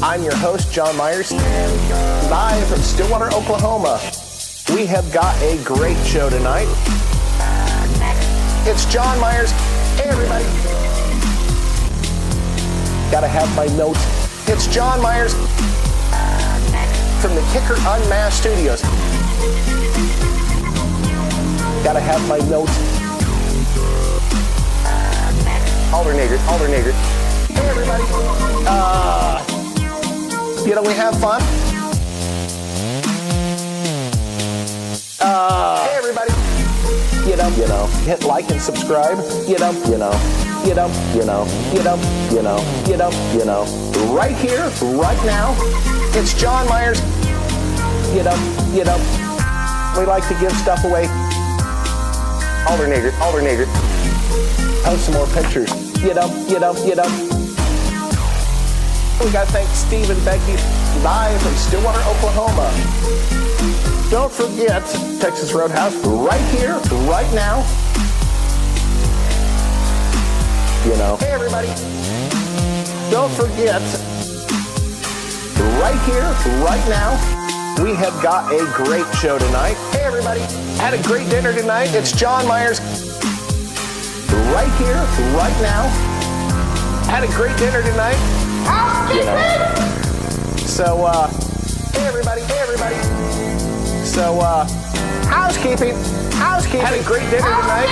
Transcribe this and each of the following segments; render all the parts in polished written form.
I'm your host, John Myers, live from Stillwater, Oklahoma. We have got a great show tonight. It's John Myers. Hey, everybody. Gotta have my notes. It's John Myers from the KICKER UnMasked studios. Gotta have my notes. Alternator. Hey, everybody. We have fun. Hey, everybody. Hit like and subscribe. Right here, right now. It's John Myers. We like to give stuff away. Alternator. Post some more pictures. We got to thank Steve and Becky live from Stillwater, Oklahoma. Don't forget Texas Roadhouse right here, right now. Hey, everybody. Don't forget right here, right now. We have got a great show tonight. Hey, everybody. Had a great dinner tonight. It's John Myers. Right here, right now. Had a great dinner tonight. So, hey, everybody. So, housekeeping. Had a great dinner tonight.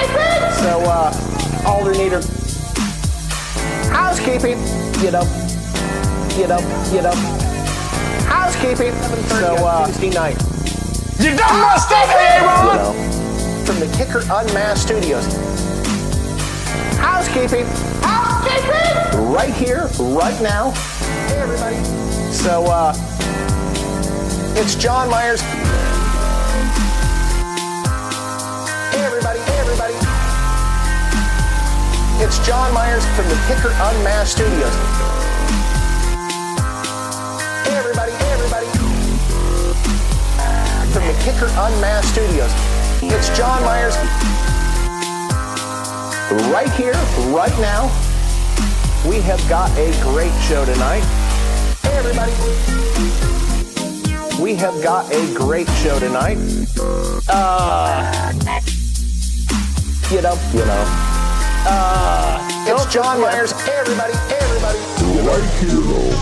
So, alternator. Housekeeping. Housekeeping. So, Tuesday night. You done messed up, Aaron! From the KICKER UnMasked studios. Housekeeping. Right here, right now. Hey, everybody. So, it's John Myers. Hey, everybody. It's John Myers from the KICKER UnMasked studios. Hey, everybody. From the KICKER UnMasked studios. It's John Myers. Right here, right now. We have got a great show tonight. Hey, everybody. We have got a great show tonight. It's John Myers. Hey, everybody. Right here.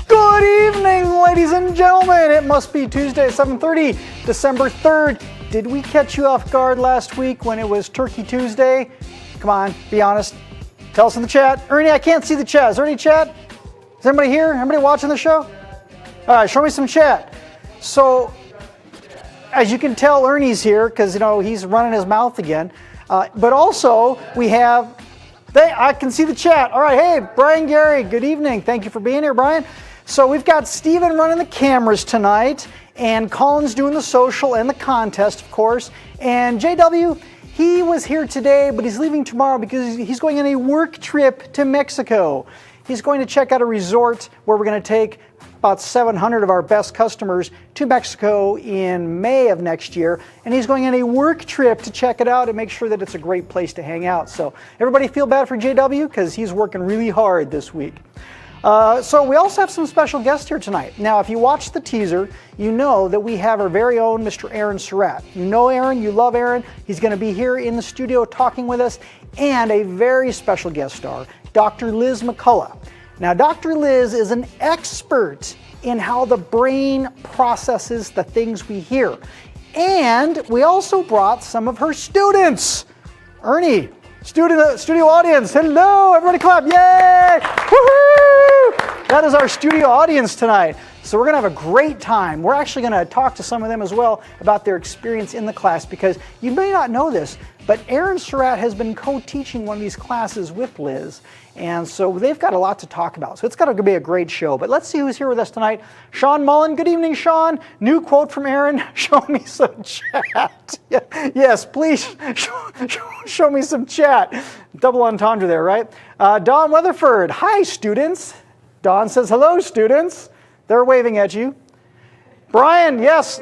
Good evening, ladies and gentlemen. It must be Tuesday at 7:30, December 3rd. Did we catch you off guard last week when it was Turkey Tuesday? Come on, be honest. Tell us in the chat. Ernie, I can't see the chat. Is there any chat? Is anybody here? Anybody watching the show? All right, show me some chat. So, as you can tell, Ernie's here because, he's running his mouth again. But also, we have, I can see the chat. All right, hey, Brian Gary, good evening. Thank you for being here, Brian. So we've got Steven running the cameras tonight, and Colin's doing the social and the contest, of course. And JW, he was here today, but he's leaving tomorrow because he's going on a work trip to Mexico. He's going to check out a resort where we're going to take about 700 of our best customers to Mexico in May of next year, and he's going on a work trip to check it out and make sure that it's a great place to hang out. So everybody feel bad for JW because he's working really hard this week. So we also have some special guests here tonight. Now, if you watch the teaser, you know that we have our very own Mr. Aaron Surratt. You know Aaron, you love Aaron. He's going to be here in the studio talking with us, and a very special guest star, Dr. Liz McCullagh. Now, Dr. Liz is an expert in how the brain processes the things we hear. And we also brought some of her students. Ernie, studio audience, hello, everybody clap, yay! Woohoo! That is our studio audience tonight. So we're going to have a great time. We're actually going to talk to some of them as well about their experience in the class, because you may not know this, but Aaron Surratt has been co-teaching one of these classes with Liz. And so they've got a lot to talk about. So it's got to be a great show. But let's see who's here with us tonight. Sean Malin. Good evening, Sean. New quote from Aaron. Show me some chat. Yes, please show me some chat. Double entendre there, right? Don Weatherford. Hi, students. Don says, hello, students. They're waving at you. Brian, yes.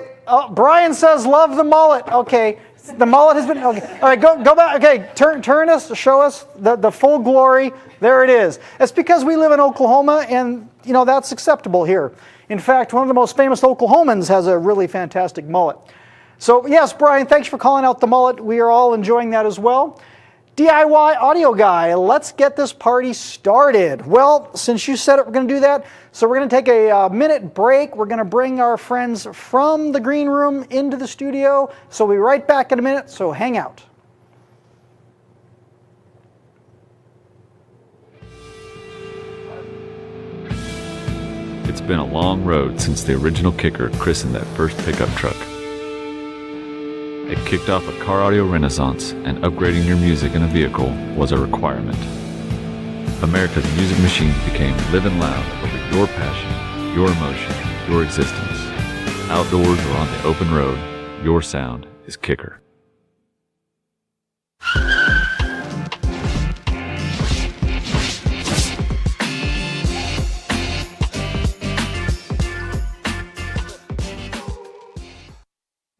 Brian says, love the mullet. Okay. The mullet has been, okay. All right, go back. Okay, turn us, show us the full glory. There it is. It's because we live in Oklahoma, and that's acceptable here. In fact, one of the most famous Oklahomans has a really fantastic mullet. So yes, Brian, thanks for calling out the mullet. We are all enjoying that as well. DIY audio guy, let's get this party started. Well, since you said it, we're going to do that. So we're going to take a minute break. We're going to bring our friends from the green room into the studio. So we'll be right back in a minute, so hang out. It's been a long road since the original Kicker christened that first pickup truck. It kicked off a car audio renaissance, and upgrading your music in a vehicle was a requirement. America's music machines became living loud over your passion, your emotion, your existence. Outdoors or on the open road, your sound is Kicker.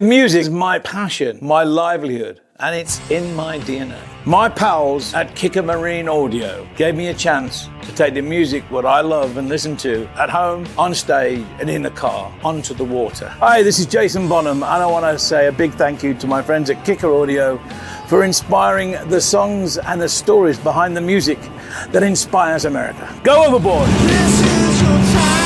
Music is my passion, my livelihood, and it's in my DNA. My pals at Kicker Marine Audio gave me a chance to take the music, what I love and listen to, at home, on stage, and in the car, onto the water. Hi, this is Jason Bonham, and I want to say a big thank you to my friends at Kicker Audio for inspiring the songs and the stories behind the music that inspires America. Go overboard! This is your time.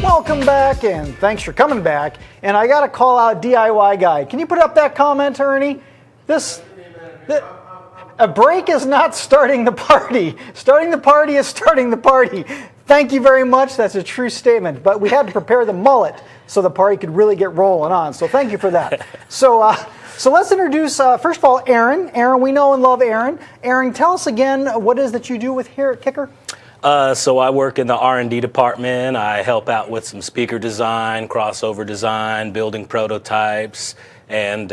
Welcome back, and thanks for coming back. And I got to call out DIY Guy. Can you put up that comment, Ernie? A break is not starting the party. Starting the party is starting the party. Thank you very much. That's a true statement. But we had to prepare the mullet so the party could really get rolling on. So thank you for that. So let's introduce, first of all, Aaron. Aaron, we know and love Aaron. Aaron, tell us again what it is that you do here at Kicker. So I work in the R&D department. I help out with some speaker design, crossover design, building prototypes, and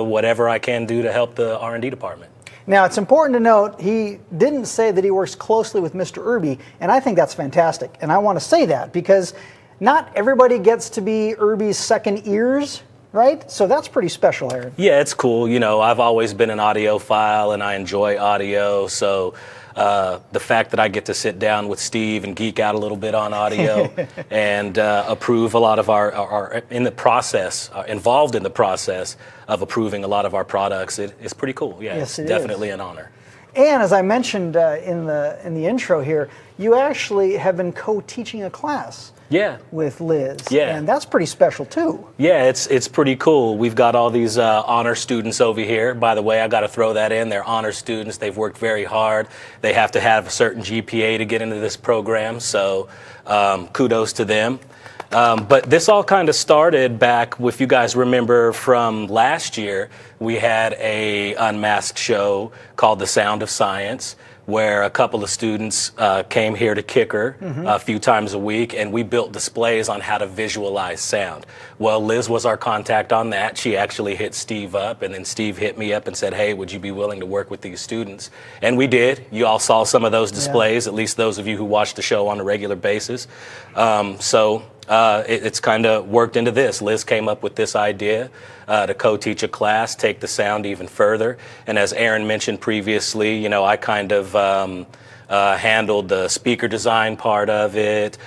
whatever I can do to help the R&D department. Now, it's important to note, he didn't say that he works closely with Mr. Irby, and I think that's fantastic. And I want to say that because not everybody gets to be Irby's second ears, right? So that's pretty special, Aaron. Yeah, it's cool. You know, I've always been an audiophile, and I enjoy audio, so the fact that I get to sit down with Steve and geek out a little bit on audio and approve a lot of our in the process, involved in the process of approving a lot of our products, it's pretty cool. Yeah, yes, it's definitely an honor. And as I mentioned in the intro here, you actually have been co-teaching a class. Yeah. With Liz. Yeah. And that's pretty special too. Yeah, it's pretty cool. We've got all these honor students over here. By the way, I got to throw that in. They're honor students. They've worked very hard. They have to have a certain GPA to get into this program. So kudos to them. But this all kind of started back, if you guys remember from last year, we had a UnMasked show called The Sound of Science, where a couple of students came here to Kicker a few times a week, and we built displays on how to visualize sound. Well, Liz was our contact on that. She actually hit Steve up, and then Steve hit me up and said, hey, would you be willing to work with these students? And we did. You all saw some of those displays, at least those of you who watch the show on a regular basis. So it's kind of worked into this. Liz came up with this idea to co-teach a class, take the sound even further. And as Aaron mentioned previously, I kind of handled the speaker design part of it.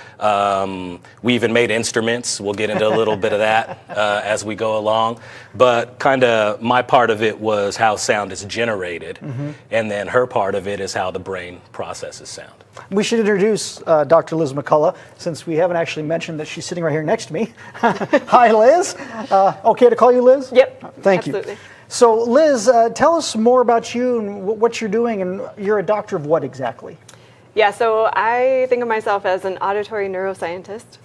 We even made instruments. We'll get into a little bit of that as we go along. But kind of my part of it was how sound is generated. And then her part of it is how the brain processes sound. We should introduce Dr. Liz McCullagh, since we haven't actually mentioned that she's sitting right here next to me. Hi, Liz. Okay to call you Liz? Yep. Thank absolutely. you. So, Liz, tell us more about you and what you're doing, and you're a doctor of what exactly? Yeah, so I think of myself as an auditory neuroscientist.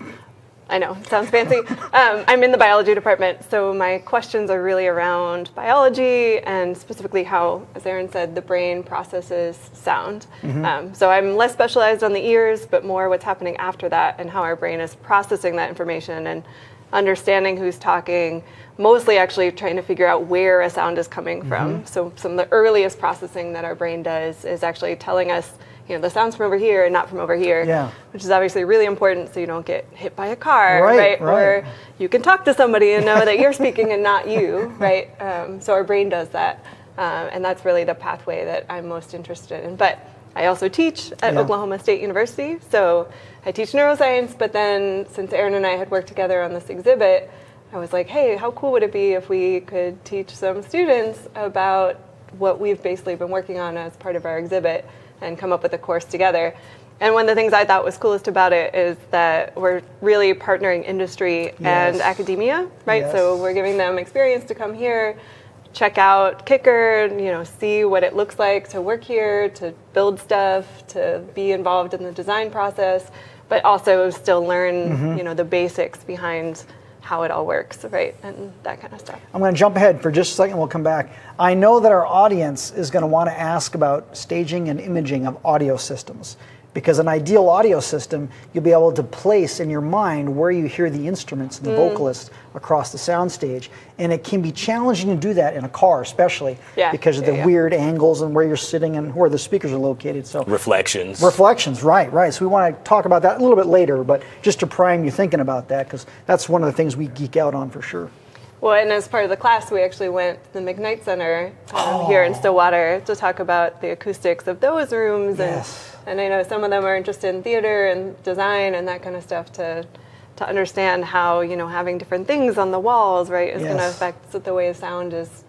I know, it sounds fancy. I'm in the biology department, so my questions are really around biology and specifically how, as Aaron said, the brain processes sound. So I'm less specialized on the ears, but more what's happening after that and how our brain is processing that information and understanding who's talking, mostly actually trying to figure out where a sound is coming from. So some of the earliest processing that our brain does is actually telling us, the sound's from over here and not from over here, which is obviously really important so you don't get hit by a car, right? Or you can talk to somebody and know that you're speaking and not you, right? So our brain does that, and that's really the pathway that I'm most interested in. But I also teach at Oklahoma State University, so I teach neuroscience, but then since Aaron and I had worked together on this exhibit, I was like, hey, how cool would it be if we could teach some students about what we've basically been working on as part of our exhibit and come up with a course together. And one of the things I thought was coolest about it is that we're really partnering industry and academia, right? So we're giving them experience to come here, check out KICKER, see what it looks like to work here, to build stuff, to be involved in the design process, but also still learn, the basics behind how it all works, right, and that kind of stuff. I'm going to jump ahead for just a second, we'll come back. I know that our audience is going to want to ask about staging and imaging of audio systems, because an ideal audio system, you'll be able to place in your mind where you hear the instruments and the vocalists across the soundstage, and it can be challenging to do that in a car, especially because of the weird angles and where you're sitting and where the speakers are located. So reflections, right. So we want to talk about that a little bit later, but just to prime you thinking about that, because that's one of the things we geek out on for sure. Well, and as part of the class, we actually went to the McKnight Center here in Stillwater to talk about the acoustics of those rooms. And I know some of them are interested in theater and design and that kind of stuff to understand how, having different things on the walls, right, is going to affect the way sound is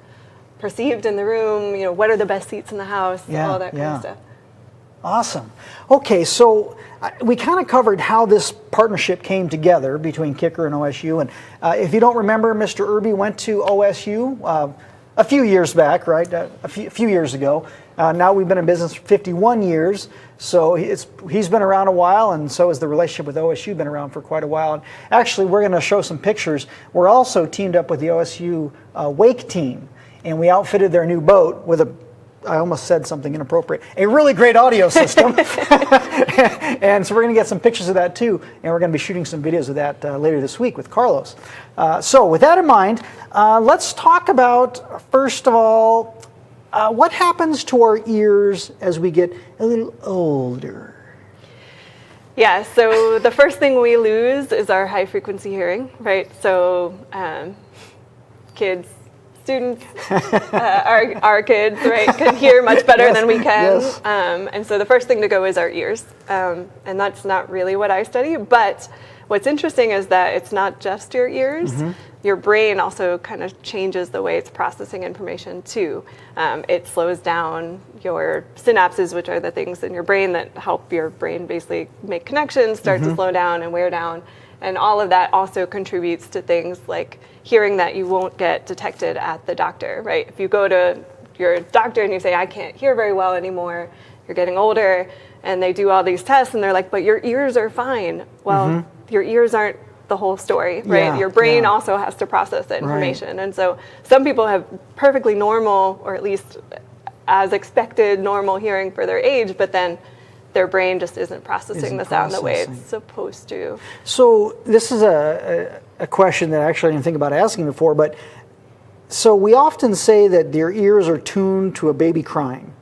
perceived in the room. What are the best seats in the house, all that kind of stuff. Awesome. Okay, so we kind of covered how this partnership came together between KICKER and OSU. And if you don't remember, Mr. Irby went to OSU a few years back, right? A few years ago. Now we've been in business for 51 years, so he's been around a while, and so has the relationship with OSU been around for quite a while. And actually, we're going to show some pictures. We're also teamed up with the OSU wake team, and we outfitted their new boat with I almost said something inappropriate, a really great audio system. And so we're going to get some pictures of that too, and we're going to be shooting some videos of that later this week with Carlos. So with that in mind, let's talk about, first of all, what happens to our ears as we get a little older? Yeah, so the first thing we lose is our high frequency hearing, right? So kids, students, our kids, right, can hear much better than we can. And so the first thing to go is our ears. And that's not really what I study, but what's interesting is that it's not just your ears. Your brain also kind of changes the way it's processing information too. It slows down your synapses, which are the things in your brain that help your brain basically make connections, start to slow down and wear down. And all of that also contributes to things like hearing that you won't get detected at the doctor, right? If you go to your doctor and you say, I can't hear very well anymore, you're getting older, and they do all these tests and they're like, but your ears are fine. Well, your ears aren't the whole story, right? Your brain also has to process that information. And so some people have perfectly normal, or at least as expected, normal hearing for their age, but then their brain just isn't processing the sound the way it's supposed to. So this is a question that actually I didn't think about asking before, but so we often say that their ears are tuned to a baby crying.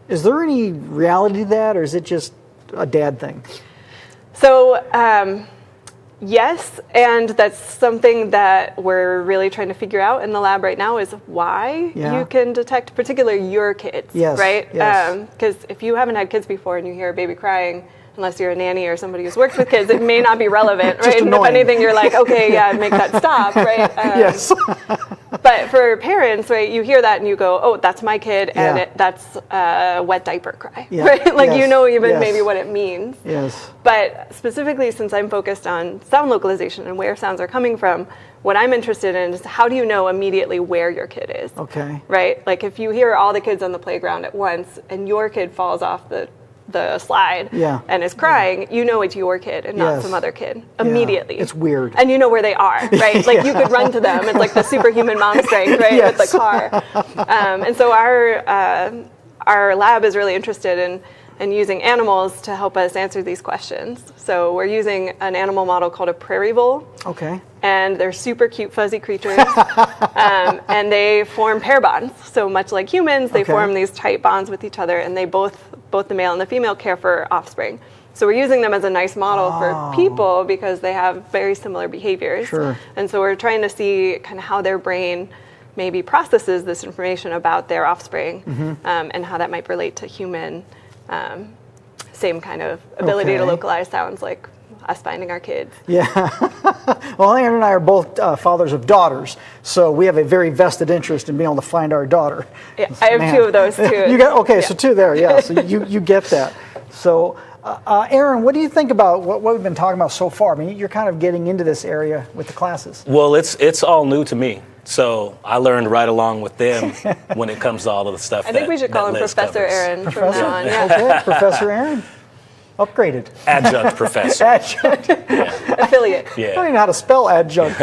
Is there any reality to that, or is it just a dad thing? So Yes, and that's something that we're really trying to figure out in the lab right now is why you can detect particularly your kids, right? Yes. Because if you haven't had kids before and you hear a baby crying, unless you're a nanny or somebody who's worked with kids, it may not be relevant, right? And if anything, you're like, okay, yeah, make that stop, right? Yes. But for parents, right, you hear that and you go, oh, that's my kid, and that's a wet diaper cry, right? Like you know even maybe what it means. Yes. But specifically, since I'm focused on sound localization and where sounds are coming from, what I'm interested in is how do you know immediately where your kid is? Okay. Right? Like if you hear all the kids on the playground at once and your kid falls off the slide and is crying, you know it's your kid and not some other kid immediately. It's weird. And you know where they are, right? Like you could run to them. It's like the superhuman mom strength, right? With the car. And so our lab is really interested in using animals to help us answer these questions. So we're using an animal model called a prairie vole. Okay. And they're super cute, fuzzy creatures. And they form pair bonds. So much like humans, they form these tight bonds with each other, and they both the male and the female care for offspring. So we're using them as a nice model for people because they have very similar behaviors. Sure. And so we're trying to see kind of how their brain maybe processes this information about their offspring and how that might relate to human. Same kind of ability to localize sounds like us finding our kids. Yeah. Well, Aaron and I are both fathers of daughters, so we have a very vested interest in being able to find our daughter. Yeah, I have two of those too. You got so two there, yeah. So you get that. So, Aaron, what do you think about what we've been talking about so far? I mean, you're kind of getting into this area with the classes. Well, it's all new to me. So I learned right along with them when it comes to all of the stuff. I think we should call him Professor Aaron from now on. Yeah. Okay, Professor Aaron. Upgraded. Adjunct professor. Adjunct. Affiliate. I don't even know how to spell adjunct.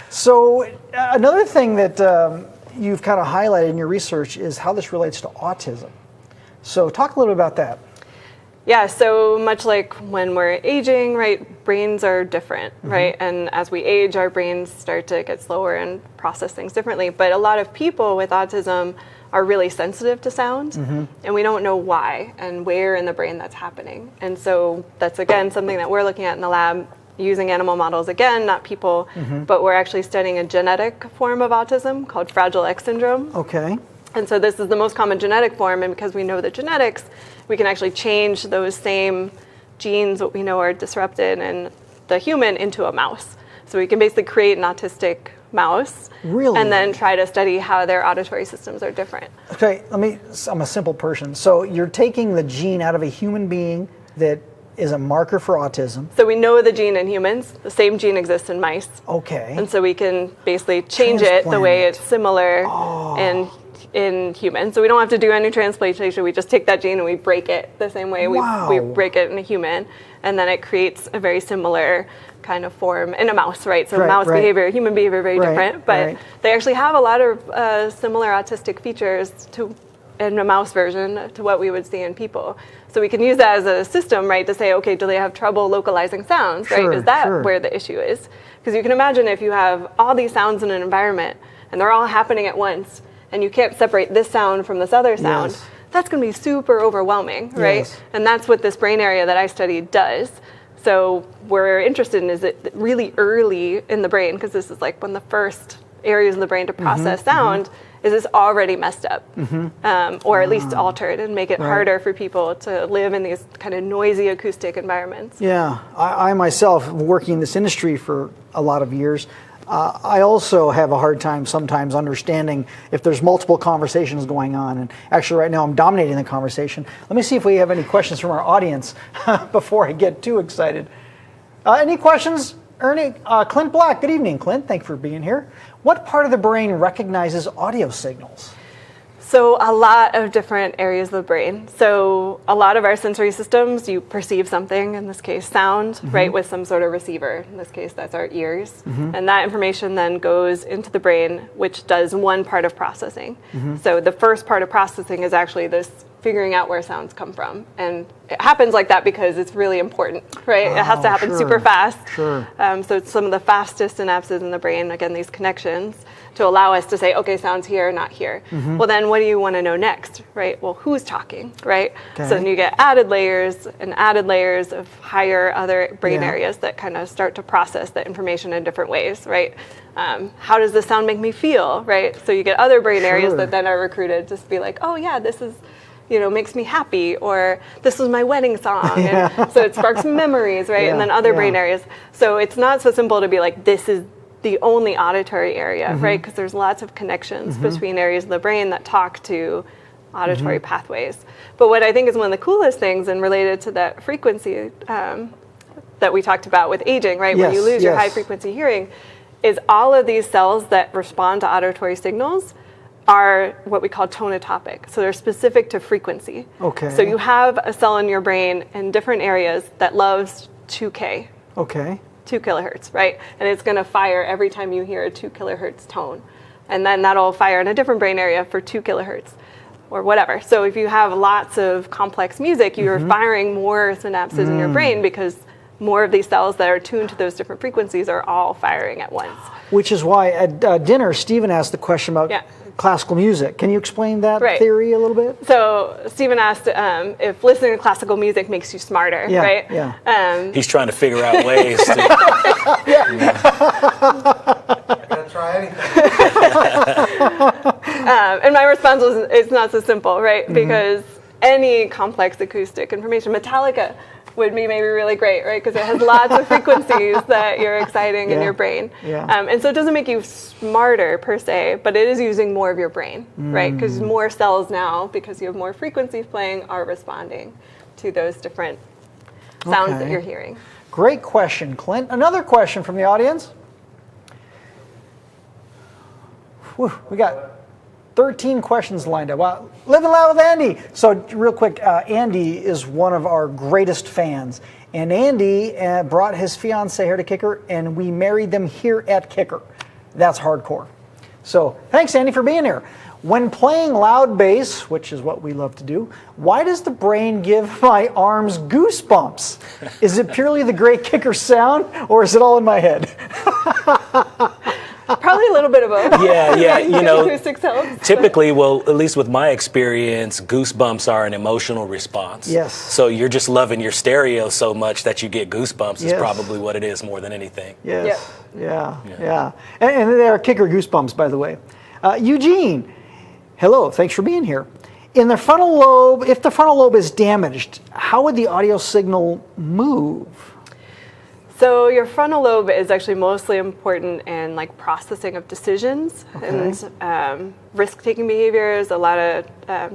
So another thing that you've kind of highlighted in your research is how this relates to autism. So talk a little bit about that. Yeah, so much like when we're aging, right, brains are different, right? And as we age, our brains start to get slower and process things differently. But a lot of people with autism are really sensitive to sound, and we don't know why and where in the brain that's happening. And so that's, again, something that we're looking at in the lab, using animal models, again, not people, but we're actually studying a genetic form of autism called Fragile X syndrome. Okay. And so this is the most common genetic form, and because we know the genetics, we can actually change those same genes that we know are disrupted in the human into a mouse. So we can basically create an autistic mouse and then try to study how their auditory systems are different. Okay, I'm a simple person. So you're taking the gene out of a human being that is a marker for autism. So we know the gene in humans, the same gene exists in mice. Okay. And so we can basically change it the way it's similar in humans. So we don't have to do any transplantation. We just take that gene and we break it the same way we break it in a human. And then it creates a very similar kind of form in a mouse, right? So mouse behavior, human behavior, very different. But they actually have a lot of similar autistic features in a mouse version to what we would see in people. So we can use that as a system, right, to say, okay, do they have trouble localizing sounds, right? Is that where the issue is? Because you can imagine if you have all these sounds in an environment and they're all happening at once, and you can't separate this sound from this other sound, that's going to be super overwhelming, right? And that's what this brain area that I studied does. So we're interested in, is it really early in the brain, because this is like one of the first areas in the brain to process sound, is this already messed up, or at least altered, and make it harder for people to live in these kind of noisy acoustic environments. Yeah, I myself, working in this industry for a lot of years, I also have a hard time sometimes understanding if there's multiple conversations going on. And actually right now I'm dominating the conversation. Let me see if we have any questions from our audience before I get too excited. Any questions? Ernie, Clint Black, good evening, Clint. Thank you for being here. What part of the brain recognizes audio signals? So a lot of different areas of the brain. So a lot of our sensory systems, you perceive something, in this case sound, right, with some sort of receiver. In this case, that's our ears. And that information then goes into the brain, which does one part of processing. So the first part of processing is actually this figuring out where sounds come from. And it happens like that because it's really important, right? It has to happen super fast. Sure. So it's some of the fastest synapses in the brain, again, these connections, to allow us to say, okay, sounds here, not here. Well, then what do you want to know next, right? Well, who's talking, right? Okay. So then you get added layers of higher other brain areas that kind of start to process the information in different ways, right? How does this sound make me feel, right? So you get other brain areas that then are recruited to be like, oh yeah, this is, makes me happy, or this was my wedding song. And so it sparks memories, right? And then other brain areas. So it's not so simple to be like, this is the only auditory area, right? Because there's lots of connections between areas of the brain that talk to auditory pathways. But what I think is one of the coolest things, and related to that frequency that we talked about with aging, right? Where you lose your high frequency hearing, is all of these cells that respond to auditory signals are what we call tonotopic. So they're specific to frequency. Okay. So you have a cell in your brain in different areas that loves 2K. Okay. 2 kilohertz, right? And it's going to fire every time you hear a 2 kilohertz tone. And then that'll fire in a different brain area for 2 kilohertz or whatever. So if you have lots of complex music, you're firing more synapses in your brain because more of these cells that are tuned to those different frequencies are all firing at once. Which is why at dinner, Stephen asked the question about classical music. Can you explain that theory a little bit? So Stephen asked if listening to classical music makes you smarter, right? Yeah. He's trying to figure out ways to. Gonna try anything. And my response was, it's not so simple, right? Because any complex acoustic information, Metallica would be maybe really great, right? Because it has lots of frequencies that you're exciting in your brain. And so it doesn't make you smarter per se, but it is using more of your brain, right? Because more cells now, because you have more frequencies playing, are responding to those different sounds that you're hearing. Great question, Clint. Another question from the audience. Whew, we got 13 questions lined up. Wow. Living Loud with Andy. So real quick, Andy is one of our greatest fans. And Andy brought his fiance here to Kicker, and we married them here at Kicker. That's hardcore. So thanks, Andy, for being here. When playing loud bass, which is what we love to do, why does the brain give my arms goosebumps? Is it purely the great Kicker sound, or is it all in my head? Probably a little bit of both. Yeah, Acoustics helps. Typically, well, at least with my experience, goosebumps are an emotional response. Yes. So you're just loving your stereo so much that you get goosebumps is probably what it is more than anything. Yes. Yeah. And they are Kicker goosebumps, by the way. Eugene, hello. Thanks for being here. In the frontal lobe, if the frontal lobe is damaged, how would the audio signal move? So your frontal lobe is actually mostly important in like processing of decisions and risk-taking behaviors. A lot of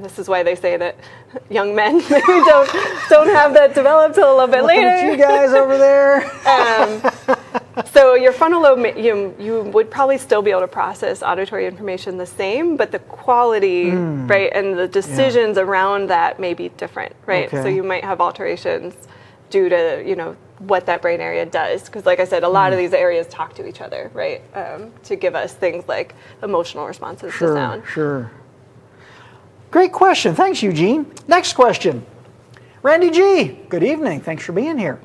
this is why they say that young men maybe don't have that developed till a little bit later. At you guys over there. So your frontal lobe, you would probably still be able to process auditory information the same, but the quality, right, and the decisions around that may be different, right? So you might have alterations due to what that brain area does, because like I said, a lot of these areas talk to each other, right, to give us things like emotional responses to sound. Sure. Great question. Thanks, Eugene. Next question. Randy G. Good evening. Thanks for being here.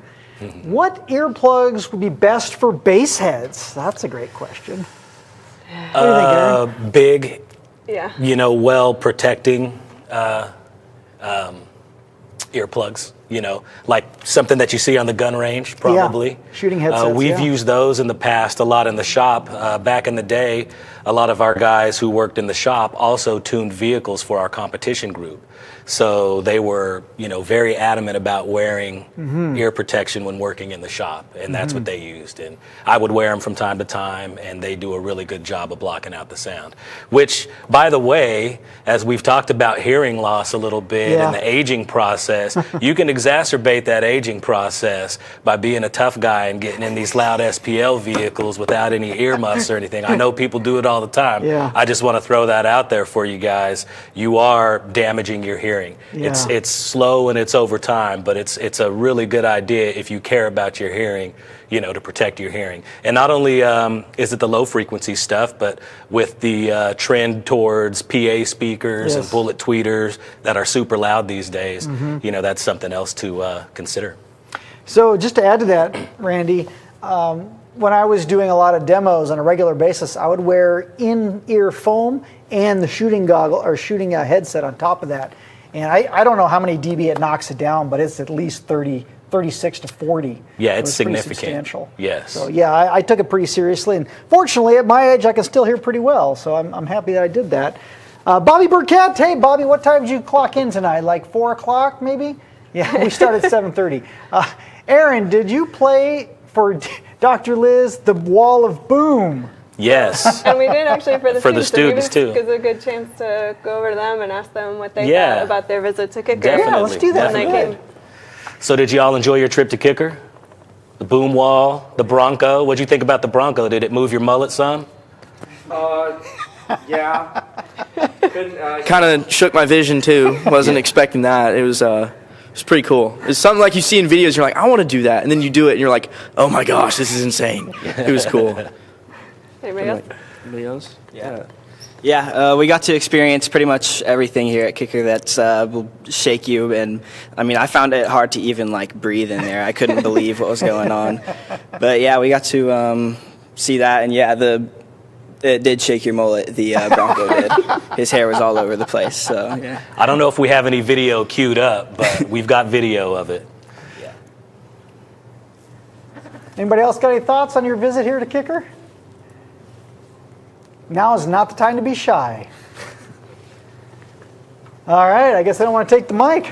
What earplugs would be best for bass heads? That's a great question. What do you think, Aaron? Big, Yeah. well protecting earplugs. Like something that you see on the gun range, probably. Yeah. Shooting headsets. We've used those in the past a lot in the shop. Back in the day, a lot of our guys who worked in the shop also tuned vehicles for our competition group. So they were, very adamant about wearing ear protection when working in the shop, and that's what they used. And I would wear them from time to time, and they do a really good job of blocking out the sound. Which, by the way, as we've talked about hearing loss a little bit and the aging process, you can exacerbate that aging process by being a tough guy and getting in these loud SPL vehicles without any earmuffs or anything. I know people do it all the time. Yeah. I just want to throw that out there for you guys. You are damaging your hearing. Yeah. It's slow and it's over time, but it's a really good idea if you care about your hearing, to protect your hearing. And not only is it the low frequency stuff, but with the trend towards PA speakers and bullet tweeters that are super loud these days, that's something else to consider. So just to add to that, Randy, when I was doing a lot of demos on a regular basis, I would wear in-ear foam and the shooting goggle or shooting headset on top of that. And I don't know how many dB it knocks it down, but it's at least 36 to 40. Yeah, it's so pretty significant. Substantial. Yes. So yeah, I took it pretty seriously, and fortunately, at my age, I can still hear pretty well. So I'm happy that I did that. Bobby Burkett, hey Bobby, what time did you clock in tonight? Like 4 o'clock, maybe? Yeah, we started at 7:30. Aaron, did you play for Dr. Liz the Wall of Boom? Yes. And we did actually for the students too. It was a good chance to go over to them and ask them what they thought about their visit to Kicker. Definitely. Yeah, let's do that. When they came. So did you all enjoy your trip to Kicker? The boom wall, the Bronco. What'd you think about the Bronco? Did it move your mullet some? Yeah. Kind of shook my vision too. Wasn't expecting that. It was pretty cool. It's something like you see in videos. You're like, I want to do that, and then you do it, and you're like, oh my gosh, this is insane. It was cool. Anybody else? Anybody else? Yeah. Yeah, we got to experience pretty much everything here at Kicker that will shake you, and I mean, I found it hard to even breathe in there. I couldn't believe what was going on, but yeah, we got to see that, and yeah, it did shake your mullet. The Bronco did. His hair was all over the place. So yeah. I don't know if we have any video queued up, but we've got video of it. Yeah. Anybody else got any thoughts on your visit here to Kicker? Now is not the time to be shy. All right, I guess I don't want to take the mic.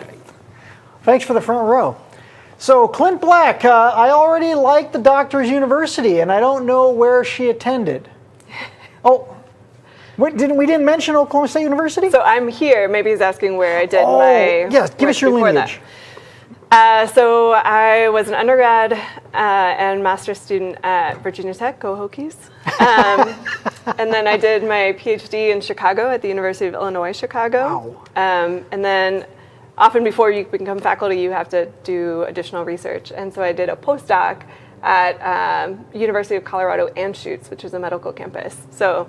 Thanks for the front row. So Clint Black, I already like the Doctor's University, and I don't know where she attended. Oh, we didn't mention Oklahoma State University? So I'm here. Maybe he's asking where I did my. Yes, give us your lineage. So I was an undergrad and master's student at Virginia Tech, go Hokies. And then I did my PhD in Chicago at the University of Illinois, Chicago. Wow. And then often before you become faculty, you have to do additional research. And so I did a postdoc at University of Colorado Anschutz, which is a medical campus. So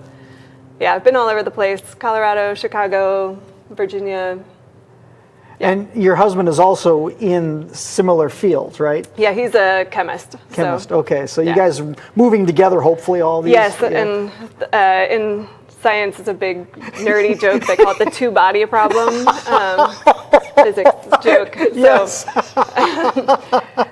yeah, I've been all over the place, Colorado, Chicago, Virginia. Yeah. And your husband is also in similar fields, right? Yeah, he's a chemist. Chemist, so, okay. So you guys are moving together, hopefully, all these? Yes, and in science, it's a big nerdy joke. They call it the two-body problem. Physics joke. Yes. So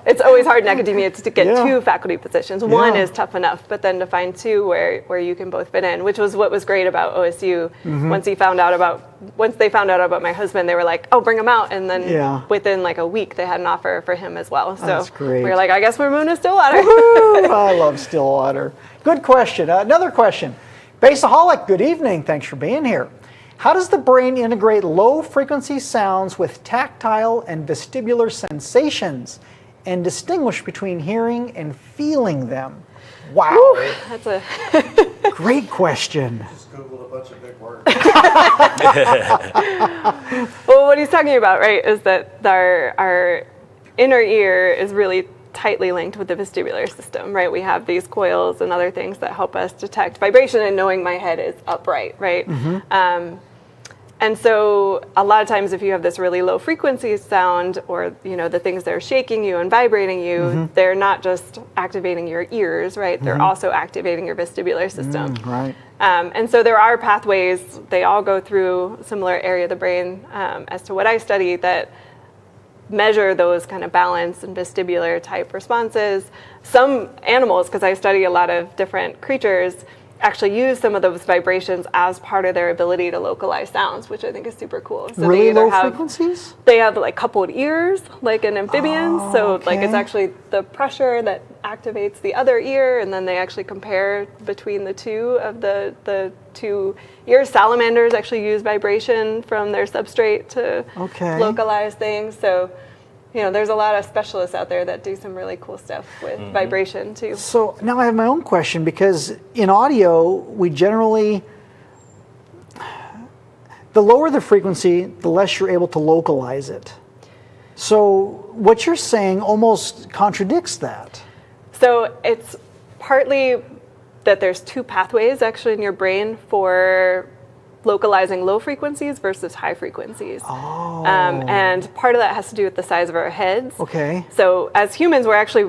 it's always hard in academia to get two faculty positions. One is tough enough, but then to find two where you can both fit in, which was what was great about OSU. Mm-hmm. Once they found out about my husband, they were like, "Oh, bring him out!" And then within like a week, they had an offer for him as well. So that's great. we were like, "I guess we're moving to Stillwater." I love Stillwater. Good question. Another question. Baseaholic, good evening. Thanks for being here. How does the brain integrate low-frequency sounds with tactile and vestibular sensations and distinguish between hearing and feeling them? Wow. Woo, that's a great question. Just Googled a bunch of big words. Well, what he's talking about, right, is that our inner ear is really tightly linked with the vestibular system, right? We have these coils and other things that help us detect vibration and knowing my head is upright, right? Mm-hmm. And so a lot of times if you have this really low frequency sound or, the things that are shaking you and vibrating you, they're not just activating your ears, right? They're also activating your vestibular system. Right. And so there are pathways, they all go through a similar area of the brain as to what I study that measure those kind of balance and vestibular type responses. Some animals, because I study a lot of different creatures, actually use some of those vibrations as part of their ability to localize sounds, which I think is super cool. So really they either low have, frequencies? They have like coupled ears, like an amphibian. So like it's actually the pressure that activates the other ear, and then they actually compare between the two of the two ears. Salamanders actually use vibration from their substrate to localize things. So there's a lot of specialists out there that do some really cool stuff with vibration too. So now I have my own question, because in audio, we generally, the lower the frequency, the less you're able to localize it. So what you're saying almost contradicts that. So it's partly that there's two pathways actually in your brain for localizing low frequencies versus high frequencies. Oh. And part of that has to do with the size of our heads. Okay. So as humans, we're actually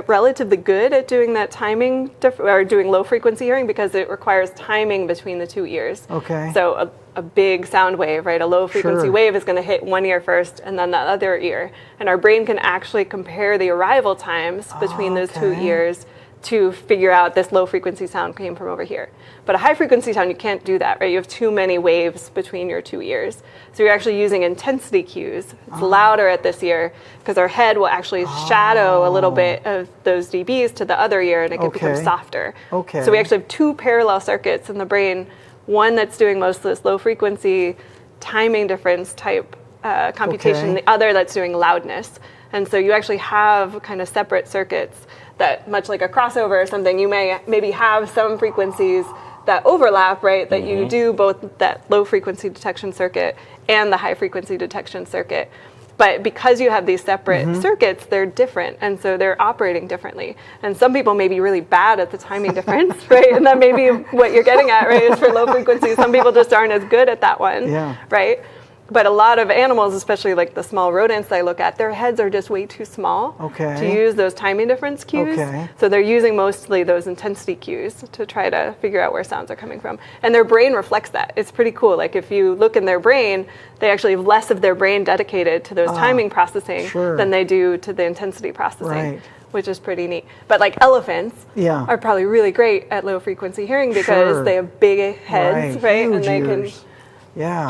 relatively good at doing that timing, or doing low frequency hearing, because it requires timing between the two ears. Okay. So a big sound wave, right? A low frequency Sure. wave is going to hit one ear first and then the other ear. And our brain can actually compare the arrival times between those two Okay. ears to figure out this low frequency sound came from over here. But a high frequency sound, you can't do that, right? You have too many waves between your two ears. So you're actually using intensity cues. It's louder at this ear because our head will actually shadow a little bit of those dBs to the other ear, and it can become Okay. softer. Okay. So we actually have two parallel circuits in the brain, one that's doing most of this low frequency timing difference type computation, Okay. the other that's doing loudness. And so you actually have kind of separate circuits that, much like a crossover or something, you may maybe have some frequencies that overlap, right? That you do both that low frequency detection circuit and the high frequency detection circuit. But because you have these separate circuits, they're different, and so they're operating differently. And some people may be really bad at the timing difference, right? And that may be what you're getting at, right? Is for low frequency, some people just aren't as good at that one, right? But a lot of animals, especially like the small rodents I look at, their heads are just way too small to use those timing difference cues. So they're using mostly those intensity cues to try to figure out where sounds are coming from. And their brain reflects that. It's pretty cool. Like if you look in their brain, they actually have less of their brain dedicated to those timing processing than they do to the intensity processing. Which is pretty neat. But like elephants are probably really great at low frequency hearing because they have big heads, right? And they can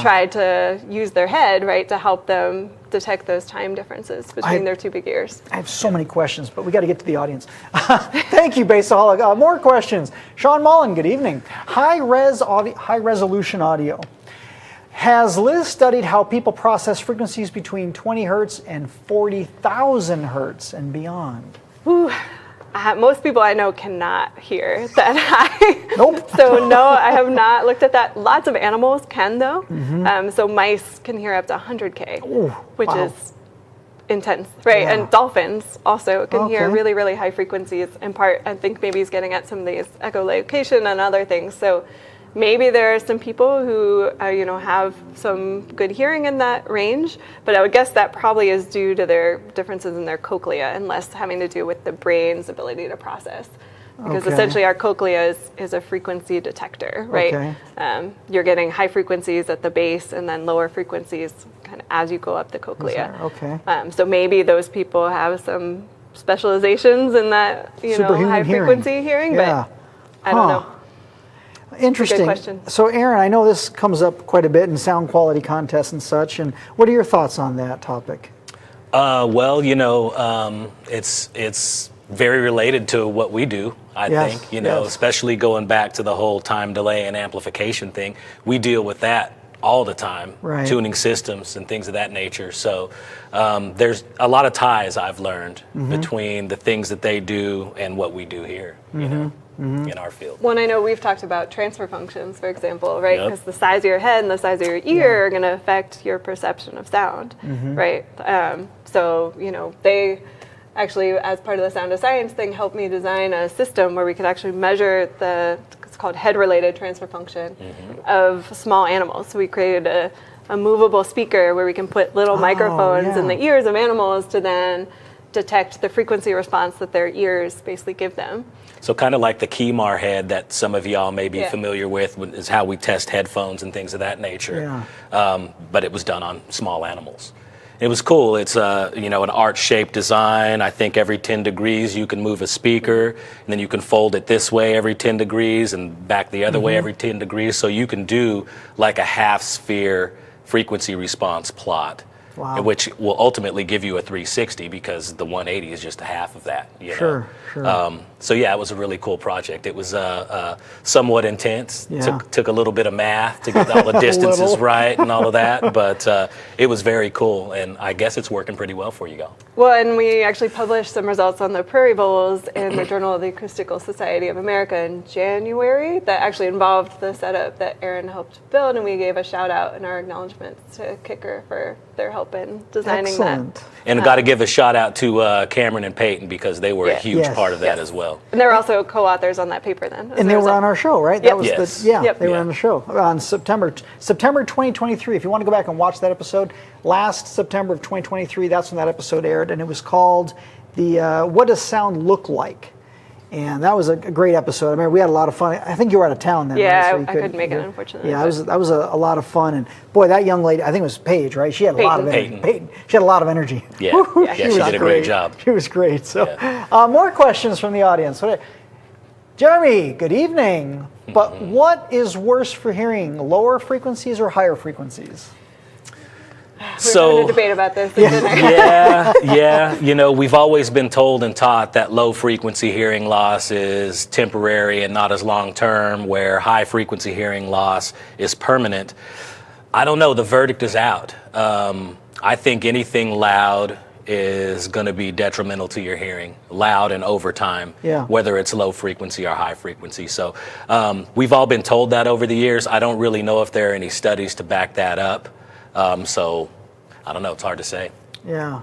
try to use their head, right, to help them detect those time differences between their two big ears. I have so many questions, but we got to get to the audience. Thank you, Bassaholic. More questions. Sean Malin, good evening. High resolution audio. Has Liz studied how people process frequencies between 20 hertz and 40,000 hertz and beyond? Ooh. Most people I know cannot hear that high. Nope. So no, I have not looked at that. Lots of animals can though. So mice can hear up to 100K, which is intense, right? And dolphins also can hear really, really high frequencies. In part, I think maybe he's getting at some of these echolocation and other things. So maybe there are some people who have some good hearing in that range, but I would guess that probably is due to their differences in their cochlea and less having to do with the brain's ability to process. Because essentially our cochlea is a frequency detector, right? You're getting high frequencies at the base and then lower frequencies kind of as you go up the cochlea. So maybe those people have some specializations in that, high frequency hearing, but I don't know. Interesting. Good question. So, Aaron, I know this comes up quite a bit in sound quality contests and such. And what are your thoughts on that topic? Well, it's very related to what we do. I think, especially going back to the whole time delay and amplification thing. We deal with that all the time, tuning systems and things of that nature. So there's a lot of ties I've learned between the things that they do and what we do here. In our field. Well, I know we've talked about transfer functions, for example, right? Because the size of your head and the size of your ear are going to affect your perception of sound, right? So, they actually, as part of the Sound of Science thing, helped me design a system where we could actually measure it's called head-related transfer function of small animals. So we created a movable speaker where we can put little microphones in the ears of animals to then detect the frequency response that their ears basically give them. So kind of like the KEMAR head that some of y'all may be familiar with is how we test headphones and things of that nature. But it was done on small animals. It was cool. It's an arch-shaped design. I think every 10 degrees you can move a speaker, and then you can fold it this way every 10 degrees and back the other way every 10 degrees. So you can do like a half-sphere frequency response plot Wow. which will ultimately give you a 360 because the 180 is just a half of that. You know? Sure. So yeah, it was a really cool project. It was somewhat intense. Yeah. Took a little bit of math to get all the distances right and all of that, but it was very cool, and I guess it's working pretty well for you all. Well, and we actually published some results on the prairie voles in the Journal of the Acoustical Society of America in January that actually involved the setup that Aaron helped build, and we gave a shout out in our acknowledgments to Kicker for their help in designing Excellent. that. And got to give a shout out to Cameron and Peyton because they were a huge part of that as well. And they were also co-authors on that paper then. And they were on our show, right? Yep. That was Yes. they were on the show on September 2023. If you want to go back and watch that episode, last September of 2023, that's when that episode aired, and it was called the What Does Sound Look Like? And that was a great episode. I mean, we had a lot of fun. I think you were out of town then. Yeah, right? So I couldn't make it, unfortunately. Yeah, that was a lot of fun. And boy, that young lady, I think it was Paige, right? She had a lot of energy. Peyton. She had a lot of energy. Yeah, Woo-hoo, she was did a great job. She was great. So, more questions from the audience. Jeremy, good evening. But what is worse for hearing, lower frequencies or higher frequencies? We're having a debate about this. Yeah. You know, we've always been told and taught that low frequency hearing loss is temporary and not as long term, where high frequency hearing loss is permanent. I don't know. The verdict is out. I think anything loud is going to be detrimental to your hearing, loud and over time, whether it's low frequency or high frequency. So we've all been told that over the years. I don't really know if there are any studies to back that up. So I don't know. It's hard to say. Yeah.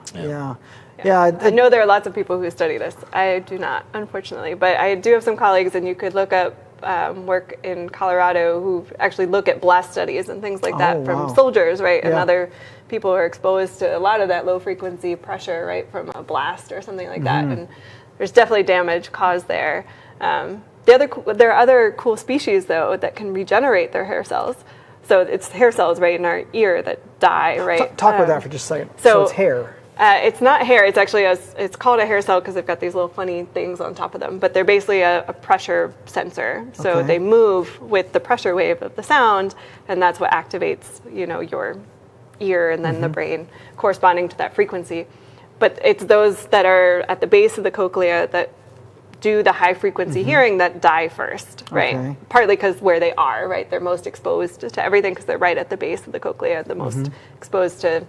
I know there are lots of people who study this. I do not, unfortunately. But I do have some colleagues, and you could look up work in Colorado who actually look at blast studies and things like that from soldiers, right? And other people who are exposed to a lot of that low frequency pressure, right, from a blast or something like that. And there's definitely damage caused there. There are other cool species, though, that can regenerate their hair cells. So it's hair cells right in our ear that die, right? Talk about that for just a second. So it's hair. It's not hair. It's actually it's called a hair cell because they've got these little funny things on top of them. But they're basically a pressure sensor. So they move with the pressure wave of the sound, and that's what activates, your ear and then the brain corresponding to that frequency. But it's those that are at the base of the cochlea that do the high frequency hearing that die first, right? Partly because where they are, right? They're most exposed to everything because they're right at the base of the cochlea, the most exposed to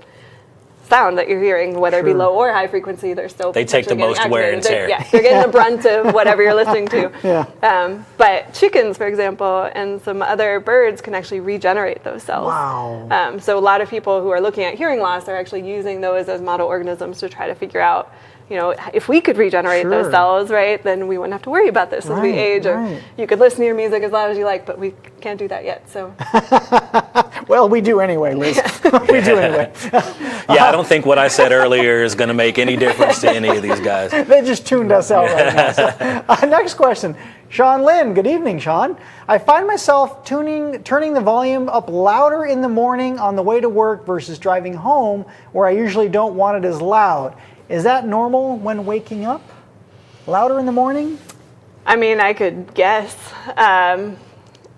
sound that you're hearing, whether it be low or high frequency. They take the most wear and tear. They're getting the brunt of whatever you're listening to. But chickens, for example, and some other birds can actually regenerate those cells. Wow. So a lot of people who are looking at hearing loss are actually using those as model organisms to try to figure out, if we could regenerate those cells, right, then we wouldn't have to worry about this as we age. Or you could listen to your music as loud as you like, but we can't do that yet. So. Well, we do anyway, Liz. We do anyway. I don't think what I said earlier is going to make any difference to any of these guys. They just tuned us out right now. So, next question. Sean Lynn, good evening, Sean. I find myself turning the volume up louder in the morning on the way to work versus driving home, where I usually don't want it as loud. Is that normal when waking up? Louder in the morning? I mean, I could guess.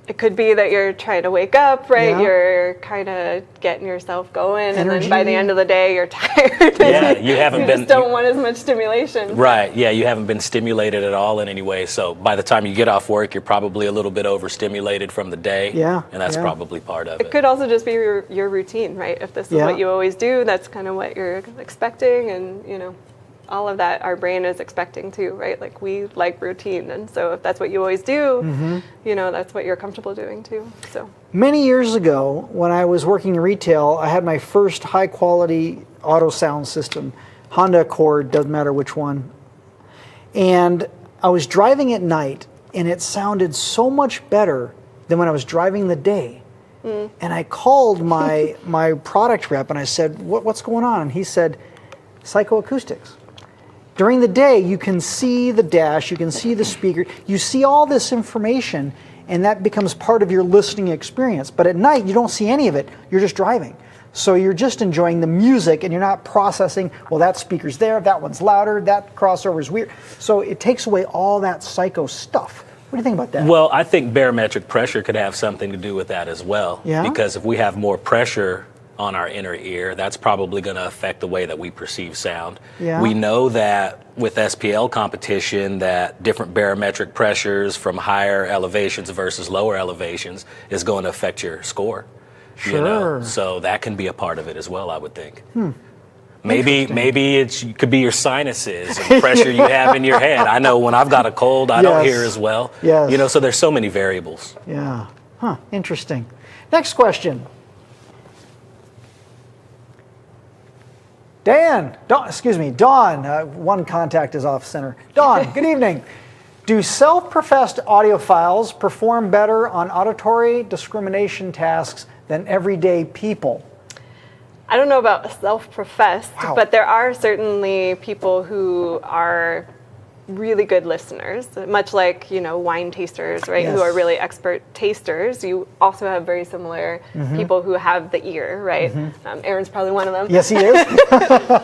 It could be that you're trying to wake up, right? Yeah. You're kind of getting yourself going, and then by the end of the day, you're tired. Yeah, you just don't want as much stimulation. Right. Yeah, you haven't been stimulated at all in any way. So by the time you get off work, you're probably a little bit overstimulated from the day. Yeah. And that's probably part of it. It could also just be your routine, right? If this is what you always do, that's kind of what you're expecting, and all of that our brain is expecting too, right? Like we like routine, and so if that's what you always do, that's what you're comfortable doing too. So many years ago, when I was working in retail, I had my first high quality auto sound system, Honda Accord, doesn't matter which one, and I was driving at night, and it sounded so much better than when I was driving the day. And I called my product rep and I said, what's going on? And he said, psychoacoustics. During the day, you can see the dash, you can see the speaker, you see all this information, and that becomes part of your listening experience. But at night, you don't see any of it. You're just driving. So you're just enjoying the music, and you're not processing, well, that speaker's there, that one's louder, that crossover is weird. So it takes away all that psycho stuff. What do you think about that? Well, I think barometric pressure could have something to do with that as well. Yeah? Because if we have more pressure on our inner ear. That's probably going to affect the way that we perceive sound. Yeah. We know that with SPL competition that different barometric pressures from higher elevations versus lower elevations is going to affect your score. Sure. You know? So that can be a part of it as well, I would think. Maybe it could be your sinuses and pressure you have in your head. I know when I've got a cold, I don't hear as well. Yes. You know, so there's so many variables. Yeah. Huh. Interesting. Next question. Dawn, one contact is off center. Dawn, good evening. Do self-professed audiophiles perform better on auditory discrimination tasks than everyday people? I don't know about self-professed, but there are certainly people who are really good listeners, much like, you know, wine tasters, right, who are really expert tasters. You also have very similar people who have the ear, right? Aaron's probably one of them. Yes, he is.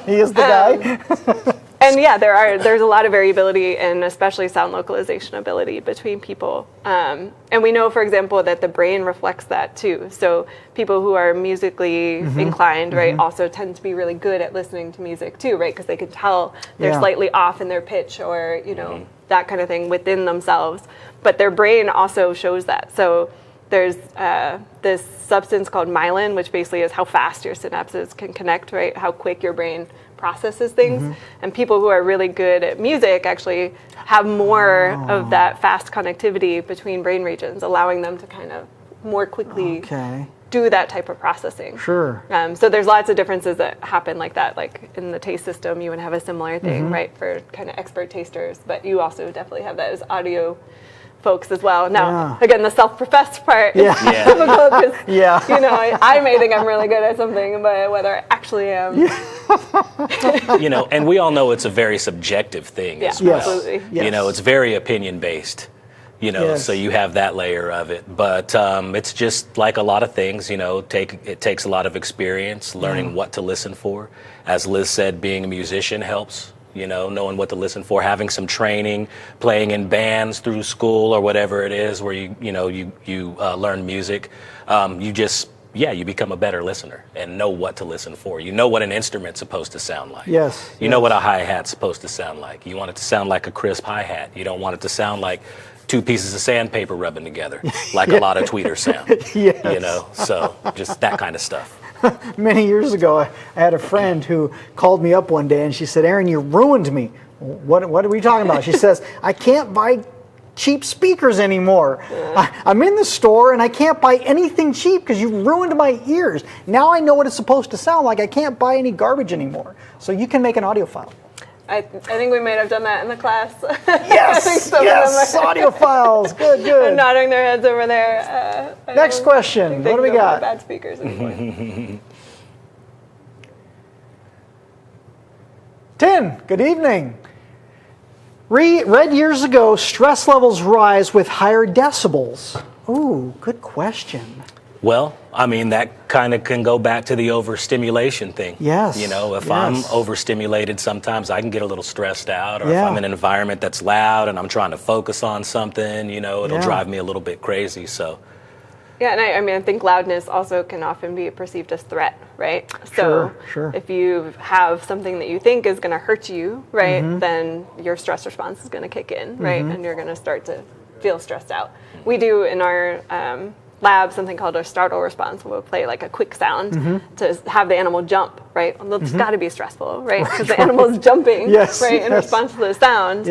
He is the guy. And yeah, there's a lot of variability in especially sound localization ability between people. And we know, for example, that the brain reflects that too. So people who are musically inclined, right, also tend to be really good at listening to music too, right? Because they can tell they're slightly off in their pitch or, you know, that kind of thing within themselves. But their brain also shows that. So there's this substance called Malin, which basically is how fast your synapses can connect, right? How quick your brain processes things. And people who are really good at music actually have more of that fast connectivity between brain regions, allowing them to kind of more quickly do that type of processing. Sure. So there's lots of differences that happen like that. Like in the taste system, you would have a similar thing, right, for kind of expert tasters, but you also definitely have that as audio folks as well. Now, again, the self-professed part is difficult because, you know, I may think I'm really good at something, but whether I actually am. You know, and we all know it's a very subjective thing as well. Absolutely. You know, it's very opinion-based, you know, so you have that layer of it. But it's just like a lot of things, you know, it takes a lot of experience, learning what to listen for. As Liz said, being a musician helps. You know, knowing what to listen for, having some training, playing in bands through school or whatever it is where you learn music. You become a better listener and know what to listen for. You know what an instrument's supposed to sound like. You know what a hi-hat's supposed to sound like. You want it to sound like a crisp hi-hat. You don't want it to sound like two pieces of sandpaper rubbing together, like a lot of tweeters sound. You know, so just that kind of stuff. Many years ago, I had a friend who called me up one day and she said, "Aaron, you ruined me." What are we talking about? She says, "I can't buy cheap speakers anymore. I'm in the store and I can't buy anything cheap because you ruined my ears. Now I know what it's supposed to sound like. I can't buy any garbage anymore." So you can make an audiophile. I think we might have done that in the class. Yes, audiophiles. Good. They're nodding their heads over there. Next question. What do we got? Bad speakers anymore. Tin, good evening. Read years ago, stress levels rise with higher decibels. Ooh, good question. Well, I mean, that kind of can go back to the overstimulation thing. Yes. You know, if I'm overstimulated, sometimes I can get a little stressed out, or if I'm in an environment that's loud and I'm trying to focus on something, you know, it'll drive me a little bit crazy, so. Yeah, and I mean, I think loudness also can often be perceived as threat, right? So if you have something that you think is going to hurt you, right, then your stress response is going to kick in, right, and you're going to start to feel stressed out. We do in our lab something called a startle response. We'll play like a quick sound to have the animal jump, right? Well, it's got to be stressful, right? Because the animal's jumping, right, in response to the sound.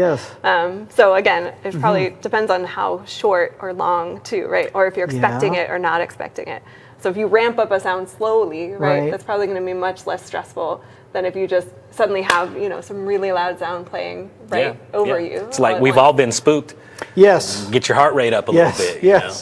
So again, it probably depends on how short or long too, right? Or if you're expecting it or not expecting it. So if you ramp up a sound slowly, right, that's probably going to be much less stressful than if you just suddenly have, you know, some really loud sound playing over you. It's like we've all been spooked. Get your heart rate up a little bit. You know?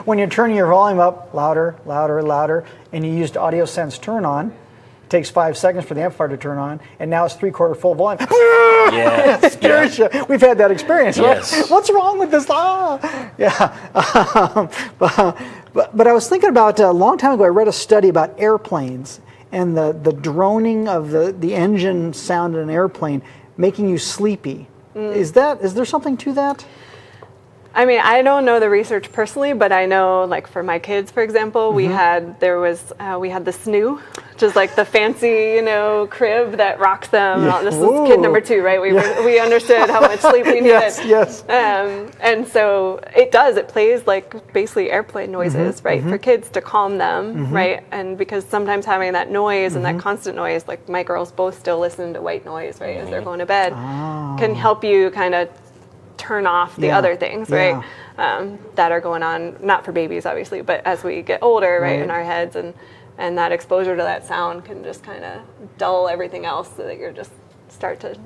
When you're turning your volume up louder, and you used audio sense turn on, it takes 5 seconds for the amplifier to turn on, and now it's 3/4 full volume. It scares you. We've had that experience, right? What's wrong with this? But I was thinking about a long time ago. I read a study about airplanes and the droning of the engine sound in an airplane making you sleepy. Is there something to that? I mean, I don't know the research personally, but I know, like, for my kids, for example, we had the snoo, which is like the fancy, crib that rocks them. Yeah. This is kid number 2, right? We understood how much sleep we needed. Yes. And so it plays like basically airplane noises, right, for kids to calm them, right? And because sometimes having that noise and that constant noise, like my girls both still listen to white noise, right, as they're going to bed, can help you kind of turn off the other things, right, that are going on, not for babies, obviously, but as we get older, right, in our heads, and that exposure to that sound can just kind of dull everything else so that you're just start to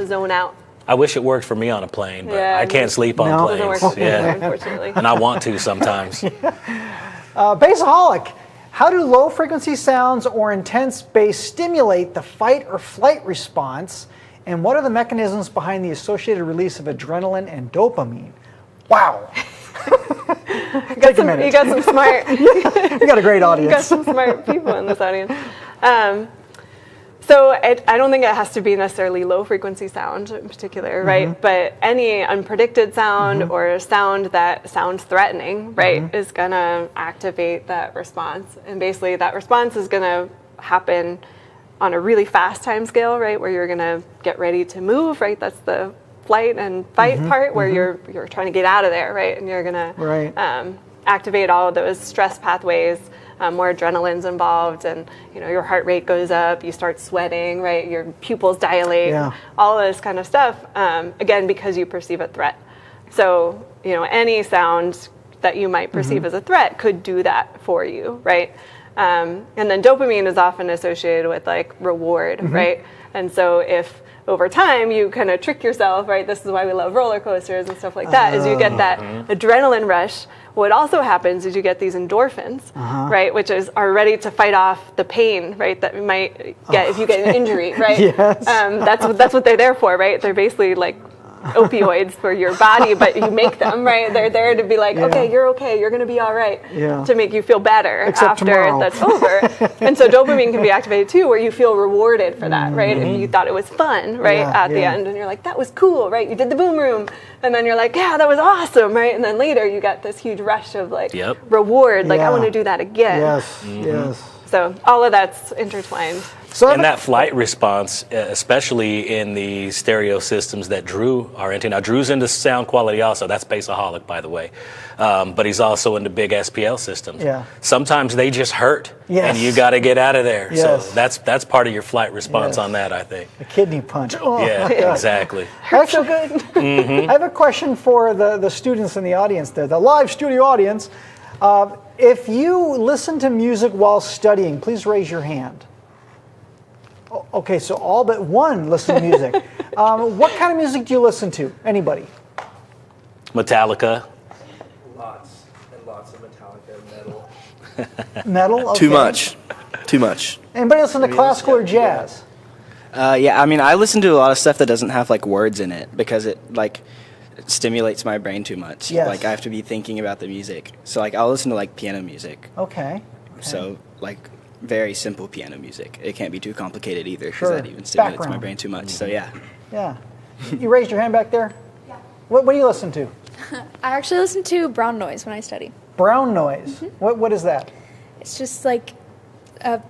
zone out. I wish it worked for me on a plane, but I can't sleep on planes. It doesn't work for me, unfortunately. And I want to sometimes. Bassaholic, how do low frequency sounds or intense bass stimulate the fight or flight response? And what are the mechanisms behind the associated release of adrenaline and dopamine? Wow. Take a minute. You got some smart. We got a great audience. You got some smart people in this audience. So I don't think it has to be necessarily low frequency sound in particular, right? But any unpredicted sound or a sound that sounds threatening, right, is going to activate that response. And basically that response is going to happen on a really fast time scale, right, where you're going to get ready to move, right? That's the flight and fight part where you're trying to get out of there, right? And you're going to activate all of those stress pathways. More adrenaline's involved, and your heart rate goes up. You start sweating, right? Your pupils dilate. All of this kind of stuff. Again, because you perceive a threat. So any sound that you might perceive as a threat could do that for you, right? And then dopamine is often associated with like reward, right? And so if over time you kind of trick yourself, right? This is why we love roller coasters and stuff like that, is you get that adrenaline rush. What also happens is you get these endorphins, right? Which are ready to fight off the pain, right? That you might get if you get an injury, right? That's what they're there for, right? They're basically like opioids for your body, but you make them, right? They're there to be like, okay, you're going to be all right, to make you feel better after that's over. And so dopamine can be activated too, where you feel rewarded for that, right? If you thought it was fun, right, at the end, and you're like, that was cool, right? You did the boom room, and then you're like, yeah, that was awesome, right? And then later you got this huge rush of like reward, like I want to do that again. Yes. So all of that's intertwined. And that flight response, especially in the stereo systems that Drew are into. Now, Drew's into sound quality also. That's Bassaholic, by the way. But he's also into big SPL systems. Sometimes they just hurt, and you got to get out of there. So that's part of your flight response on that, I think. A kidney punch. Exactly. Hurts so good. I have a question for the students in the audience there, the live studio audience. If you listen to music while studying, please raise your hand. Okay, so all but one listen to music. What kind of music do you listen to? Anybody? Metallica. Lots and lots of Metallica metal. Metal? Okay. Too much. Anybody listen to classical or jazz? Yeah, I mean, I listen to a lot of stuff that doesn't have like words in it because it stimulates my brain too much. Like I have to be thinking about the music. So like I'll listen to like piano music. Okay. So like very simple piano music. It can't be too complicated either because that even stimulates my brain too much. So yeah. You raised your hand back there? Yeah. What do you listen to? I actually listen to brown noise when I study. Brown noise? What is that? It's just like a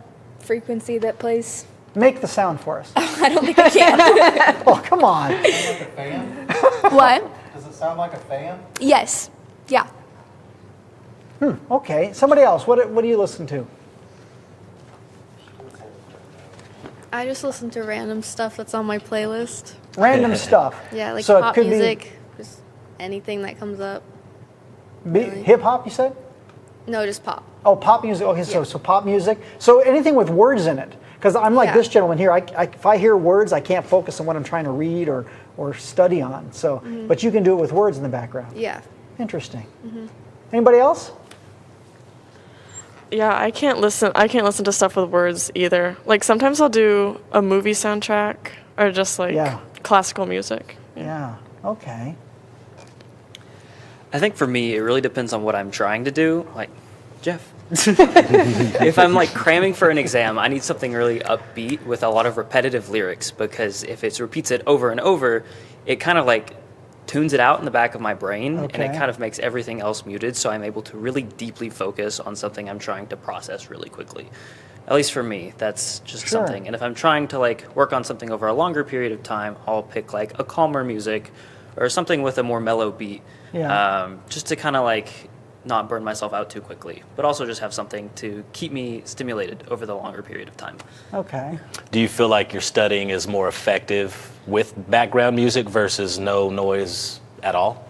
frequency that plays. Make the sound for us. I don't think I can. Oh, come on. Like a fan? What? Does it sound like a fan? Yes. Yeah. Okay. Somebody else. What do you listen to? I just listen to random stuff that's on my playlist. Random stuff. Yeah, like so pop music, just anything that comes up. Really. Hip hop, you said? No, just pop. Oh, pop music. Okay, so pop music. So anything with words in it. Because I'm like this gentleman here. If I hear words, I can't focus on what I'm trying to read or study on. So, but you can do it with words in the background. Yeah. Interesting. Anybody else? Yeah, I can't listen to stuff with words either. Like sometimes I'll do a movie soundtrack or just like classical music. Yeah. Okay. I think for me, it really depends on what I'm trying to do. Like, Jeff. If I'm like cramming for an exam, I need something really upbeat with a lot of repetitive lyrics because if it repeats it over and over, it kind of like tunes it out in the back of my brain, and it Okay. kind of makes everything else muted, so I'm able to really deeply focus on something I'm trying to process really quickly. At least for me, that's just Sure. something. And if I'm trying to like work on something over a longer period of time, I'll pick like a calmer music or something with a more mellow beat, just to kind of like not burn myself out too quickly, but also just have something to keep me stimulated over the longer period of time. Okay. Do you feel like your studying is more effective with background music versus no noise at all?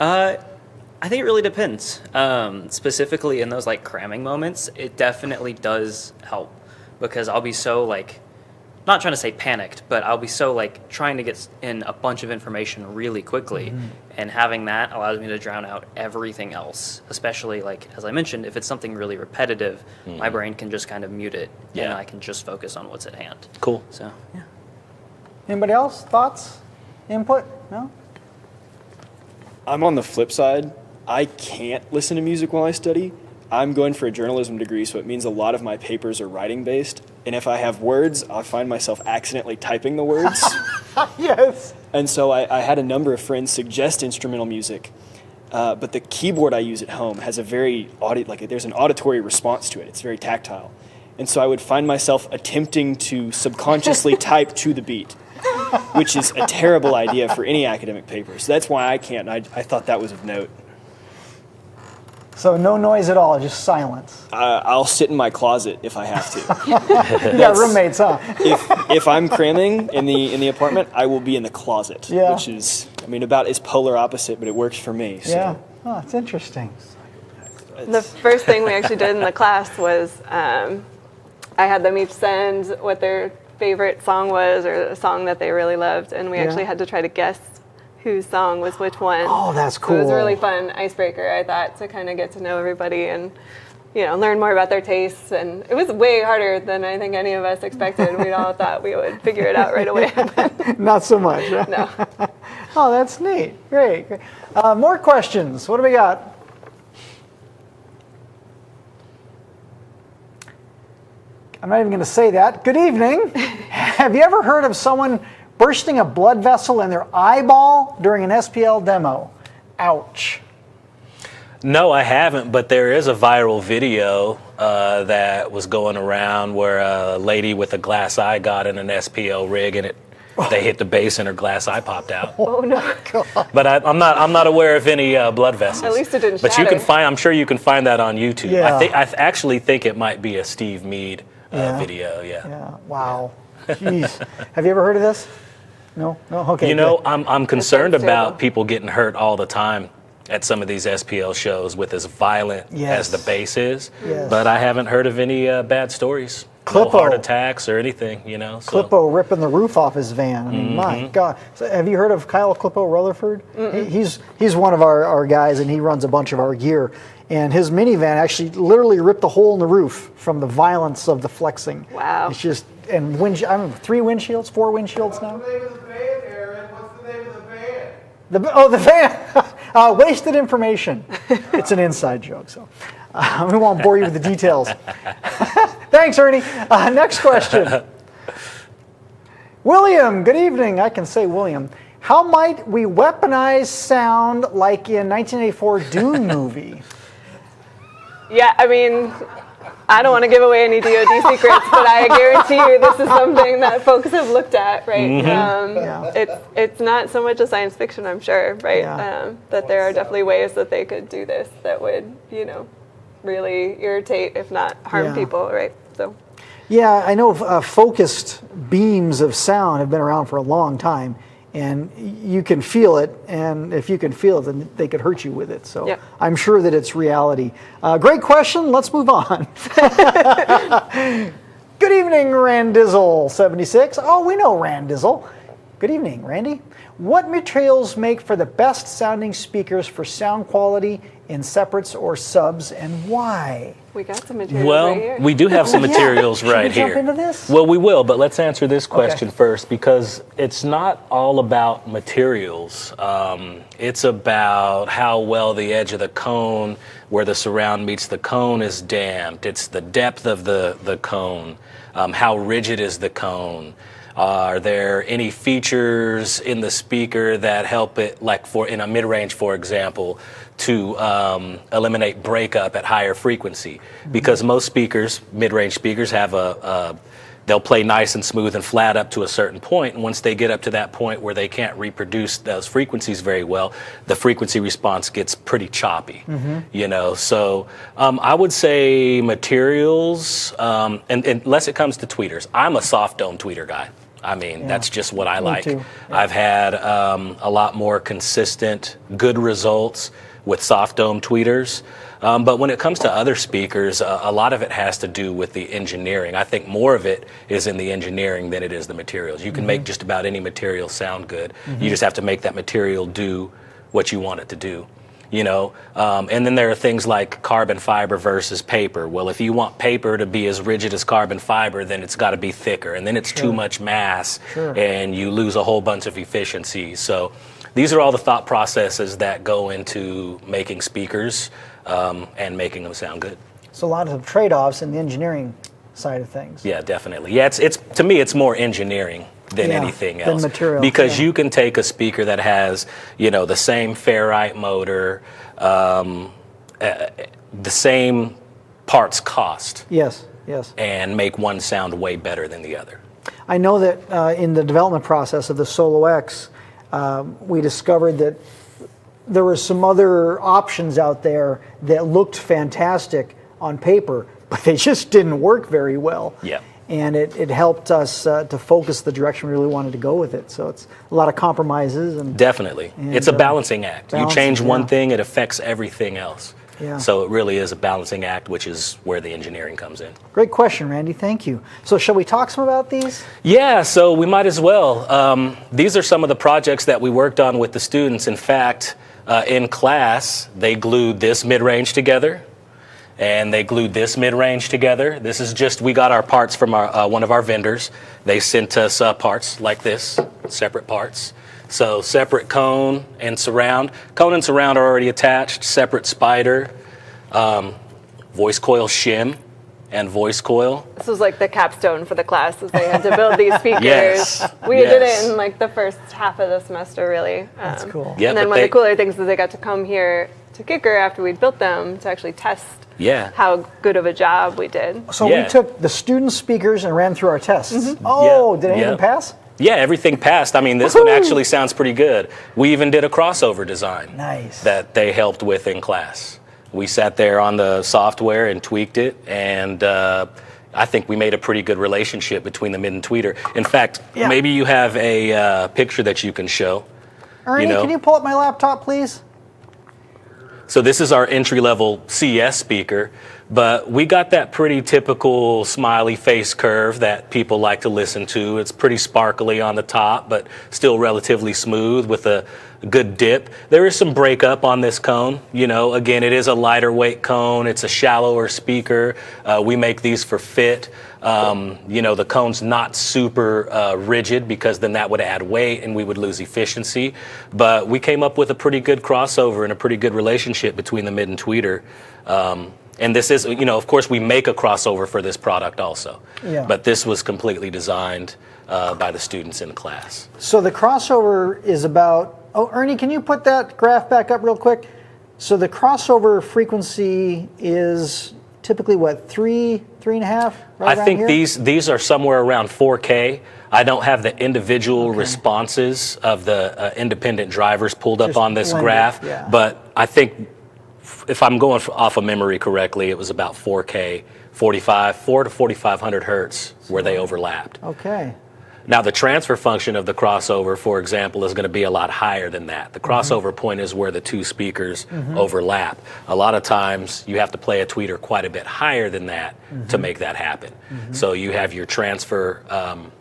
I think it really depends. Specifically in those like cramming moments, it definitely does help because I'll be so like, not trying to say panicked, but I'll be so like trying to get in a bunch of information really quickly, and having that allows me to drown out everything else. Especially like, as I mentioned, if it's something really repetitive, my brain can just kind of mute it, and I can just focus on what's at hand. Cool. So, yeah. Anybody else? Thoughts? Input? No? I'm on the flip side. I can't listen to music while I study. I'm going for a journalism degree, so it means a lot of my papers are writing based. And if I have words, I find myself accidentally typing the words. Yes. And so I had a number of friends suggest instrumental music, but the keyboard I use at home has a very there's an auditory response to it. It's very tactile. And so I would find myself attempting to subconsciously type to the beat, which is a terrible idea for any academic paper. So that's why I can't. I thought that was of note. So no noise at all, just silence. I'll sit in my closet if I have to. You got roommates, huh? If I'm cramming in the apartment, I will be in the closet, Yeah. which is, about as polar opposite, but it works for me. So. Yeah. Oh, it's interesting. The first thing we actually did in the class was I had them each send what their favorite song was or a song that they really loved, and we actually had to try to guess whose song was which one. Oh, that's cool. So it was a really fun icebreaker, I thought, to kind of get to know everybody and learn more about their tastes. And it was way harder than I think any of us expected. We all thought we would figure it out right away. Not so much. Huh? No. Oh, that's neat. Great. More questions. What do we got? I'm not even going to say that. Good evening. Have you ever heard of someone bursting a blood vessel in their eyeball during an SPL demo? Ouch. No, I haven't, but there is a viral video that was going around where a lady with a glass eye got in an SPL rig and they hit the base and her glass eye popped out. Oh no! But I'm not aware of any blood vessels. At least it didn't But shatter. you can find. I'm sure you can find that on YouTube. Yeah. I actually think it might be a Steve Mead video. Yeah. Wow. Jeez. Have you ever heard of this? No. Okay. I'm concerned about people getting hurt all the time at some of these SPL shows with as violent as the bass is. Yes. But I haven't heard of any bad stories. No heart attacks or anything, So. Clippo ripping the roof off his van. I mean, my God. So have you heard of Kyle Clippo Rutherford? He's one of our guys, and he runs a bunch of our gear. And his minivan actually literally ripped a hole in the roof from the violence of the flexing. Wow. It's just, and I don't know, 3 windshields, 4 windshields now? What's the name of the band, Aaron? What's the name of the band? The van! Wasted information. It's an inside joke, so we won't bore you with the details. Thanks, Ernie. Next question. William, good evening. I can say William. How might we weaponize sound like in 1984 Dune movie? Yeah, I mean, I don't want to give away any DoD secrets, but I guarantee you this is something that folks have looked at, right? It's not so much a science fiction, I'm sure, right? That there are definitely ways that they could do this that would, really irritate, if not harm people, right? So. Yeah, I know focused beams of sound have been around for a long time, and you can feel it, and if you can feel it, then they could hurt you with it. So I'm sure that it's reality. Great question. Let's move on. Good evening, Randizzle76. Oh, we know Randizzle. Good evening, Randy. What materials make for the best sounding speakers for sound quality in separates or subs, and why? We got some materials right here. We do have some materials Should right we jump here. into this? Well, we will, but let's answer this question first, because it's not all about materials. It's about how well the edge of the cone, where the surround meets the cone, is damped. It's the depth of the cone. How rigid is the cone? Are there any features in the speaker that help it, like in a mid-range, for example, to eliminate breakup at higher frequency? Because most speakers, mid-range speakers, have they'll play nice and smooth and flat up to a certain point, and once they get up to that point where they can't reproduce those frequencies very well, the frequency response gets pretty choppy. So I would say materials, and unless it comes to tweeters. I'm a soft dome tweeter guy. I mean, that's just what I like. Too. I've had a lot more consistent, good results with soft dome tweeters. But when it comes to other speakers, a lot of it has to do with the engineering. I think more of it is in the engineering than it is the materials. You can make just about any material sound good. You just have to make that material do what you want it to do. And then there are things like carbon fiber versus paper. Well, if you want paper to be as rigid as carbon fiber, then it's got to be thicker, and then it's too much mass, and you lose a whole bunch of efficiency. So these are all the thought processes that go into making speakers and making them sound good. So a lot of trade-offs in the engineering side of things. Yeah, definitely. Yeah, it's to me, it's more engineing than anything else. Than material. Because you can take a speaker that has, the same ferrite motor, the same parts cost. Yes. And make one sound way better than the other. I know that in the development process of the Solo X, we discovered that there were some other options out there that looked fantastic on paper, but they just didn't work very well. Yeah. And it helped us to focus the direction we really wanted to go with it. So it's a lot of compromises. Definitely. It's a balancing act. You change one thing, it affects everything else. Yeah. So it really is a balancing act, which is where the engineering comes in. Great question, Randy. Thank you. So shall we talk some about these? Yeah, so we might as well. These are some of the projects that we worked on with the students. In fact, in class, they glued this mid-range together, and they glued this mid-range together. This is just, we got our parts from one of our vendors. They sent us parts like this, separate parts. So separate cone and surround. Cone and surround are already attached. Separate spider, voice coil shim, and voice coil. This was like the capstone for the classes. They had to build these speakers. Yes. We did it in like the first half of the semester, really. That's cool. Yeah, and then one of the cooler things is they got to come here to Kicker after we'd built them to actually test how good of a job we did. So we took the student speakers and ran through our tests. Mm-hmm. Oh, did anything pass? Yeah, everything passed. I mean, this one actually sounds pretty good. We even did a crossover design that they helped with in class. We sat there on the software and tweaked it, and I think we made a pretty good relationship between the mid and tweeter. In fact, maybe you have a picture that you can show. Ernie, can you pull up my laptop, please? So this is our entry-level CS speaker, but we got that pretty typical smiley face curve that people like to listen to. It's pretty sparkly on the top, but still relatively smooth with a good dip. There is some breakup on this cone. Again, it is a lighter weight cone. It's a shallower speaker. We make these for fit. The cone's not super rigid because then that would add weight and we would lose efficiency. But we came up with a pretty good crossover and a pretty good relationship between the mid and tweeter. And this is, of course, we make a crossover for this product also. Yeah. But this was completely designed by the students in class. So the crossover is about, Ernie, can you put that graph back up real quick? So the crossover frequency is typically what, 3.5? I think these are somewhere around 4K. I don't have the individual responses of the independent drivers pulled up on this graph, but I think if I'm going off of memory correctly, it was about 4K, 4 to 4,500 hertz where they overlapped. Okay. Now, the transfer function of the crossover, for example, is going to be a lot higher than that. The crossover point is where the two speakers overlap. A lot of times, you have to play a tweeter quite a bit higher than that to make that happen. So you have your transfer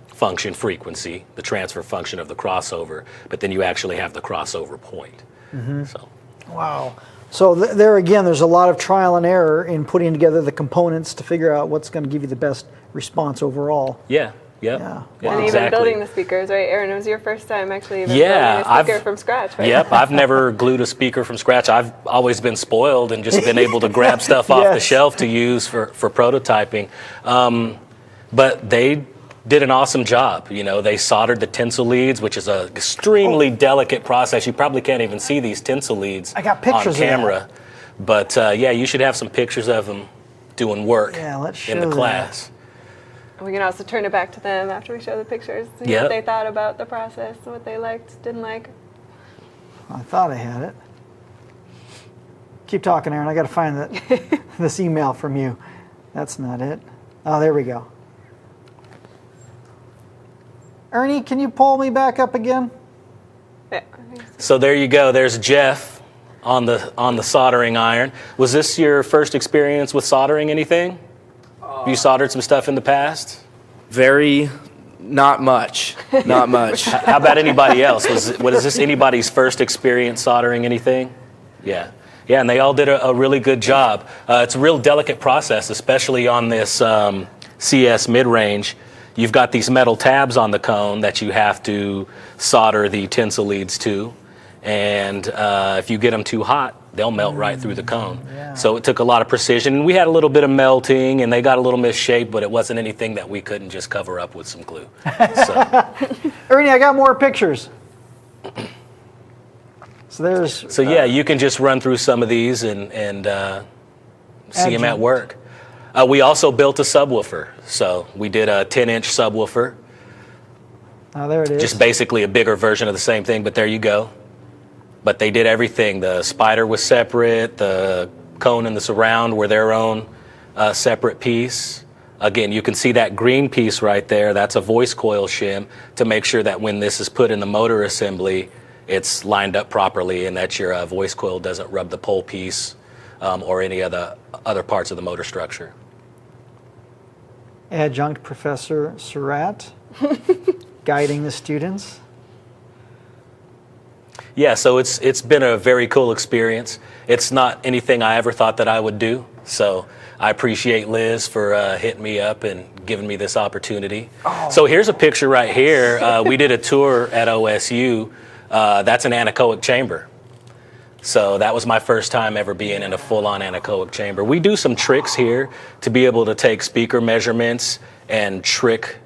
function frequency, the transfer function of the crossover, but then you actually have the crossover point. So. Wow. So there again, there's a lot of trial and error in putting together the components to figure out what's going to give you the best response overall. Yeah. Yeah. And even building the speakers, right? Aaron, it was your first time actually building a speaker from scratch, right? Yep, I've never glued a speaker from scratch. I've always been spoiled and just been able to grab stuff off the shelf to use for prototyping. But they did an awesome job. You know, they soldered the tinsel leads, which is an extremely delicate process. You probably can't even see these tinsel leads I got pictures on camera. of that. But yeah, you should have some pictures of them doing work let's show in the class. We can also turn it back to them after we show the pictures, see what they thought about the process, what they liked, didn't like. I thought I had it. Keep talking, Aaron. I got to find this email from you. That's not it. Oh, there we go. Ernie, can you pull me back up again? Yeah. So there you go. There's Jeff on the soldering iron. Was this your first experience with soldering anything? Have you soldered some stuff in the past? Not much. Not much. How about anybody else? Is this anybody's first experience soldering anything? Yeah. Yeah, and they all did a really good job. It's a real delicate process, especially on this CS mid-range. You've got these metal tabs on the cone that you have to solder the tinsel leads to. And if you get them too hot, they'll melt right through the cone. Yeah. So it took a lot of precision. We had a little bit of melting, and they got a little misshaped, but it wasn't anything that we couldn't just cover up with some glue. So. Ernie, I got more pictures. So there's. So yeah, you can just run through some of these and see them at work. We also built a subwoofer. So we did a 10-inch subwoofer. Oh, there it is. Just basically a bigger version of the same thing, but there you go. But they did everything. The spider was separate. The cone and the surround were their own separate piece. Again, you can see that green piece right there. That's a voice coil shim to make sure that when this is put in the motor assembly, it's lined up properly and that your voice coil doesn't rub the pole piece or any other parts of the motor structure. Adjunct Professor Surratt guiding the students. Yeah, so it's been a very cool experience. It's not anything I ever thought that I would do. So I appreciate Liz for hitting me up and giving me this opportunity. Oh. So here's a picture right here. We did a tour at OSU. That's an anechoic chamber. So that was my first time ever being in a full-on anechoic chamber. We do some tricks here to be able to take speaker measurements and trick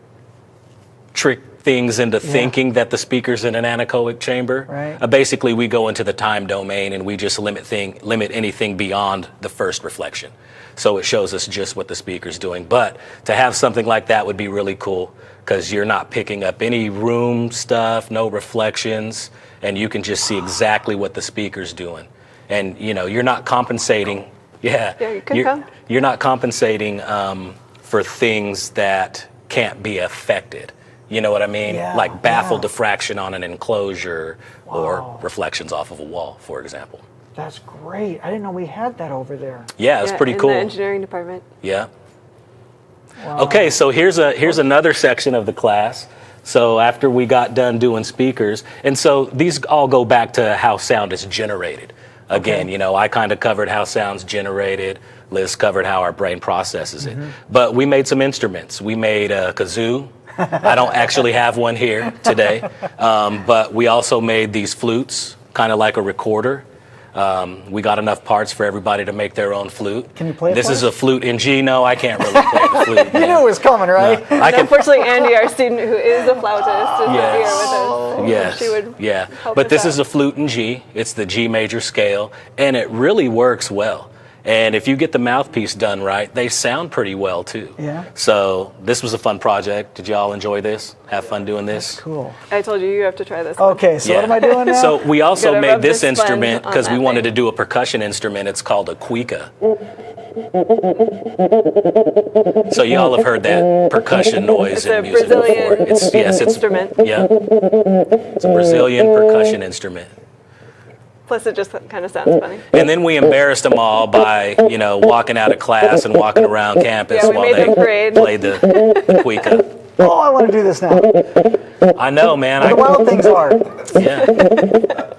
things into thinking that the speaker's in an anechoic chamber. Right. Basically, we go into the time domain and we just limit anything beyond the first reflection. So it shows us just what the speaker's doing. But to have something like that would be really cool because you're not picking up any room stuff, no reflections, and you can just see exactly what the speaker's doing. And you know, you're not compensating. You're not compensating for things that can't be affected. You know what I mean? Like baffle diffraction on an enclosure or reflections off of a wall, for example. That's great. I didn't know we had that over there. Yeah, it's pretty cool. In the engineering department. Yeah. Wow. Okay, so here's another section of the class. So after we got done doing speakers, and so these all go back to how sound is generated. Again, you know, I kind of covered how sound's generated. Liz covered how our brain processes it. But we made some instruments. We made a kazoo. I don't actually have one here today. But we also made these flutes, kind of like a recorder. We got enough parts for everybody to make their own flute. Can you play it? This is a flute in G. No, I can't really play the flute. You knew it was coming, right? No, unfortunately, Andy, our student who is a flautist, is here with us. Yes. She would But this is a flute in G. It's the G major scale, and it really works well. And if you get the mouthpiece done right, they sound pretty well too. Yeah. So this was a fun project. Did y'all enjoy this? Have fun doing this? That's cool. I told you have to try this. Okay, so what am I doing now? So we also made this instrument because we wanted to do a percussion instrument. It's called a cuica. So y'all have heard that percussion noise in music before. It's a Brazilian instrument. Yeah. It's a Brazilian percussion instrument. Plus, it just kind of sounds funny. And then we embarrassed them all by, you know, walking out of class and walking around campus while they played the cuica. Oh, I want to do this now. I know, man. The wild things are. Yeah.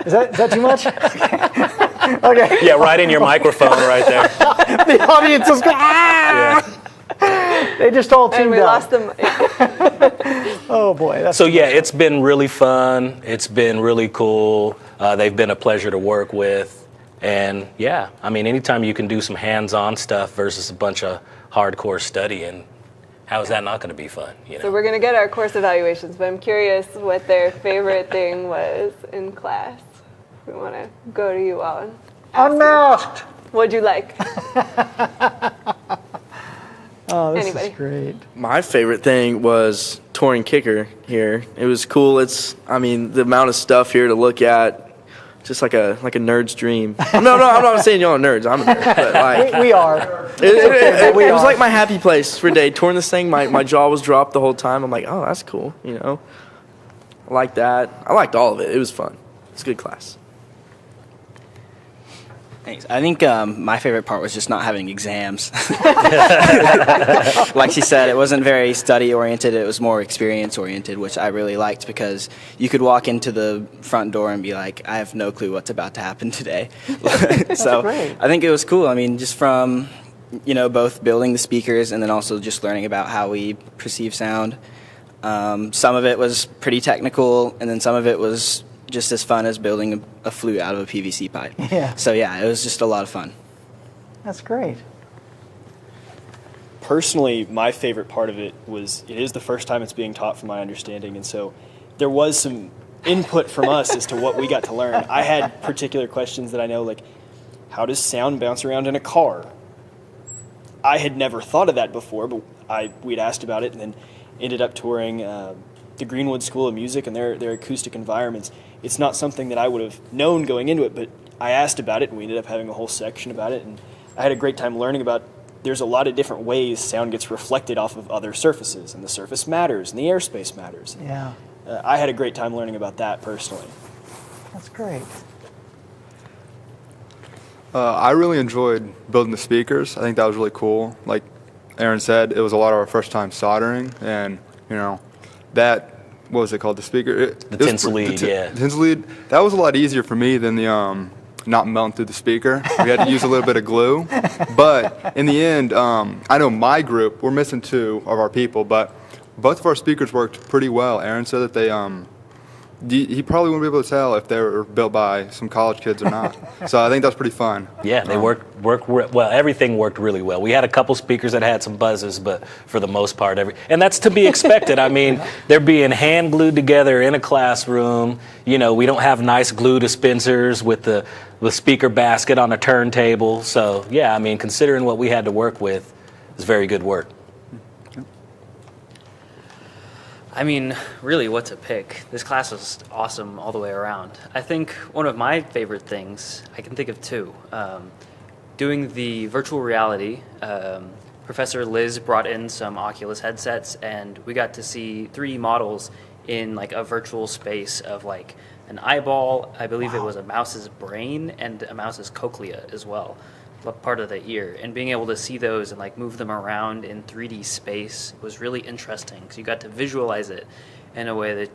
Is that too much? Okay. Yeah, right in your microphone right there. The audience is going, ah! Yeah. They just all tuned out. And we lost them. Oh, boy. So, yeah, it's been really fun. It's been really cool. They've been a pleasure to work with. And, yeah, I mean, anytime you can do some hands-on stuff versus a bunch of hardcore studying, How is that not going to be fun? You know? So we're going to get our course evaluations, but I'm curious what their favorite thing was in class. We want to go to you all. And UnMasked! What'd you like? Oh, this Anybody? is great. My favorite thing was touring kicker here. It was cool. The amount of stuff here to look at, just like a nerd's dream. No, I'm not saying y'all are nerds. I'm a nerd. But like, We are. it was like my happy place for a day. Touring this thing, my jaw was dropped the whole time. I'm like, oh, that's cool. You know, I like that. I liked all of it. It was fun. It's a good class. Thanks. I think my favorite part was just not having exams. Like she said, it wasn't very study-oriented. It was more experience-oriented, which I really liked because you could walk into the front door and be like, I have no clue what's about to happen today. So great. I think it was cool. I mean, just from, both building the speakers and then also just learning about how we perceive sound. Some of it was pretty technical, and then some of it was just as fun as building a flute out of a PVC pipe. Yeah. So yeah, it was just a lot of fun. That's great. Personally, my favorite part of it is the first time it's being taught from my understanding, and so there was some input from us as to what we got to learn. I had particular questions that I know, like, how does sound bounce around in a car? I had never thought of that before, but we'd asked about it and then ended up touring the Greenwood School of Music and their acoustic environments. It's not something that I would have known going into it, but I asked about it, and we ended up having a whole section about it, and I had a great time learning about there's a lot of different ways sound gets reflected off of other surfaces, and the surface matters, and the airspace matters. Yeah. I had a great time learning about that personally. That's great. I really enjoyed building the speakers. I think that was really cool. Like Aaron said, it was a lot of our first time soldering, and that, what was it called, the speaker? The tinsel lead, yeah. The tinsel lead, that was a lot easier for me than the not melting through the speaker. We had to use a little bit of glue. But in the end, I know my group, we're missing 2 of our people, but both of our speakers worked pretty well. Aaron said that he probably wouldn't be able to tell if they were built by some college kids or not. So I think that's pretty fun. Yeah, they worked well. Everything worked really well. We had a couple speakers that had some buzzes, but for the most part, and that's to be expected. I mean, they're being hand glued together in a classroom. We don't have nice glue dispensers with the speaker basket on a turntable. So yeah, I mean, considering what we had to work with, it's very good work. I mean, really, what to pick? This class was awesome all the way around. I think one of my favorite things, I can think of 2. Doing the virtual reality, Professor Liz brought in some Oculus headsets, and we got to see 3D models in like a virtual space of like an eyeball, I believe it was a mouse's brain, and a mouse's cochlea as well, part of the ear, and being able to see those and like move them around in 3D space was really interesting because you got to visualize it in a way that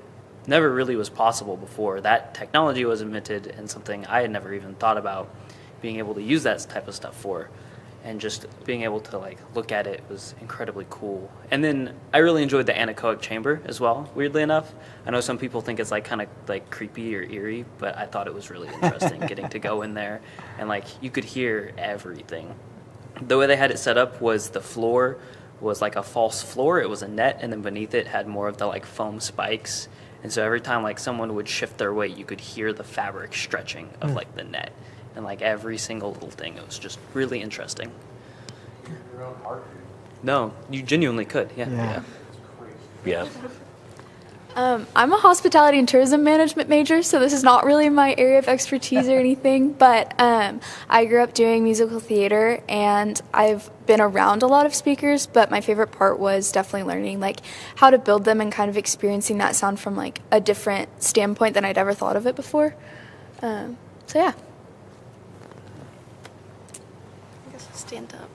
never really was possible before. That technology was invented, and something I had never even thought about being able to use that type of stuff for, and just being able to like look at it was incredibly cool. And then I really enjoyed the anechoic chamber as well, weirdly enough. I know some people think it's like kind of like creepy or eerie, but I thought it was really interesting getting to go in there and like you could hear everything. The way they had it set up was the floor was like a false floor. It was a net, and then beneath it had more of the like foam spikes. And so every time like someone would shift their weight, you could hear the fabric stretching of like the net. And like every single little thing, it was just really interesting. Your own heartbeat. No, you genuinely could, yeah. I'm a hospitality and tourism management major, so this is not really my area of expertise or anything, but I grew up doing musical theater, and I've been around a lot of speakers, but my favorite part was definitely learning like how to build them and kind of experiencing that sound from like a different standpoint than I'd ever thought of it before. So yeah. I guess I'll stand up.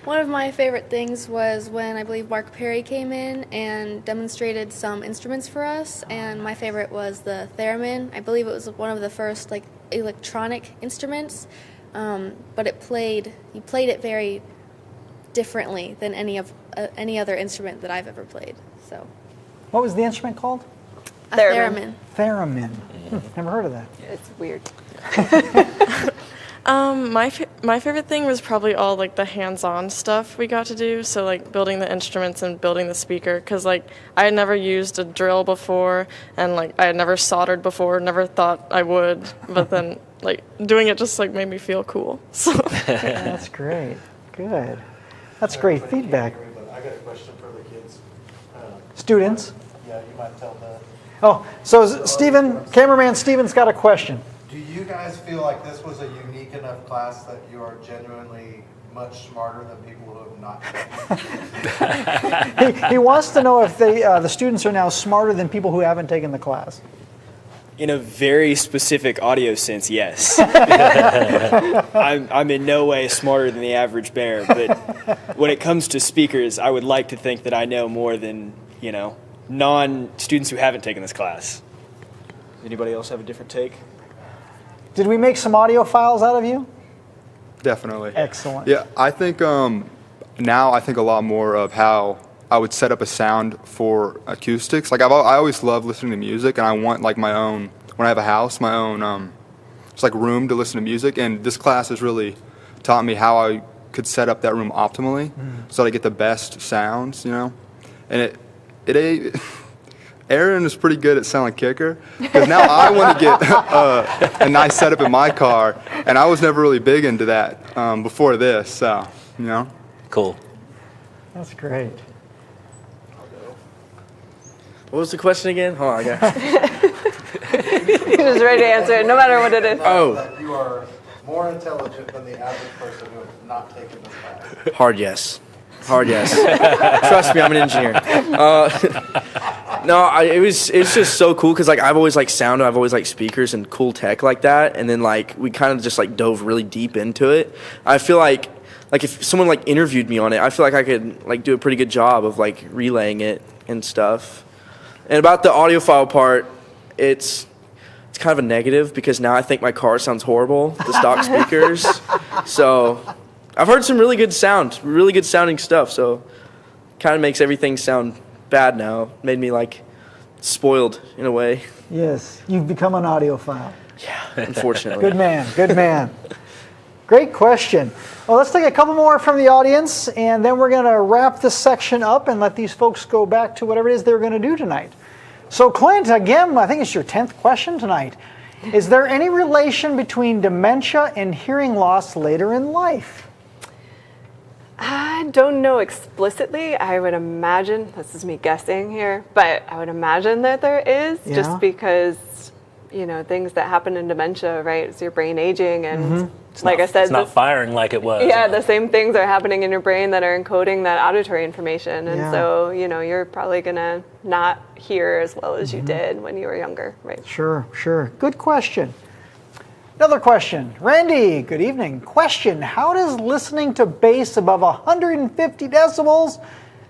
One of my favorite things was when I believe Mark Perry came in and demonstrated some instruments for us, and my favorite was the theremin. I believe it was one of the first like electronic instruments, but he played it very differently than any other instrument that I've ever played. So, what was the instrument called? A theremin. Theremin. Never heard of that. It's weird. My favorite thing was probably all like the hands-on stuff we got to do. So like building the instruments and building the speaker, because like I had never used a drill before, and like I had never soldered before. Never thought I would, but then like doing it just like made me feel cool. So That's great. Good. That's great feedback. I got a question for the kids. Students. Yeah, you might tell that. Oh, so cameraman Steven's got a question. Do you guys feel like this was a unique enough class that you are genuinely much smarter than people who have not taken? He wants to know if the students are now smarter than people who haven't taken the class. In a very specific audio sense, yes. I'm in no way smarter than the average bear, but when it comes to speakers, I would like to think that I know more than, non-students who haven't taken this class. Anybody else have a different take? Did we make some audio files out of you? Definitely. Excellent. Yeah, I think now I think a lot more of how I would set up a sound for acoustics. Like I always love listening to music, and I want like my own, when I have a house, my own just like room to listen to music. And this class has really taught me how I could set up that room optimally, so that I get the best sounds, And Aaron is pretty good at sounding like Kicker, because now I want to get a nice setup in my car, and I was never really big into that before this, so, Cool. That's great. What was the question again? Hold on, I got He was ready to answer it, no matter what it is. That you are more intelligent than the average person who has not taken this class. Hard yes. Trust me, I'm an engineer. It was just so cool, because like I've always liked sound, I've always liked speakers and cool tech like that, and then like we kind of just like dove really deep into it. I feel like if someone like interviewed me on it, I feel like I could like do a pretty good job of like relaying it and stuff. And about the audiophile part, it's kind of a negative, because now I think my car sounds horrible, the stock speakers. So I've heard some really good sounding stuff, so kind of makes everything sound bad now. Made me like spoiled in a way. Yes, you've become an audiophile. Yeah, unfortunately. Good man. Great question. Well, let's take a couple more from the audience, and then we're going to wrap this section up and let these folks go back to whatever it is they're going to do tonight. So, Clint, again, I think it's your 10th question tonight. Is there any relation between dementia and hearing loss later in life? I don't know explicitly. I would imagine, this is me guessing here, but I would imagine that there is, just because, things that happen in dementia, right? It's your brain aging, and I said, it's not firing like it was. Yeah, the same things are happening in your brain that are encoding that auditory information, and so you're probably gonna not hear as well as you did when you were younger, right? Sure. Good question. Another question. Randy, good evening. Question, how does listening to bass above 150 decibels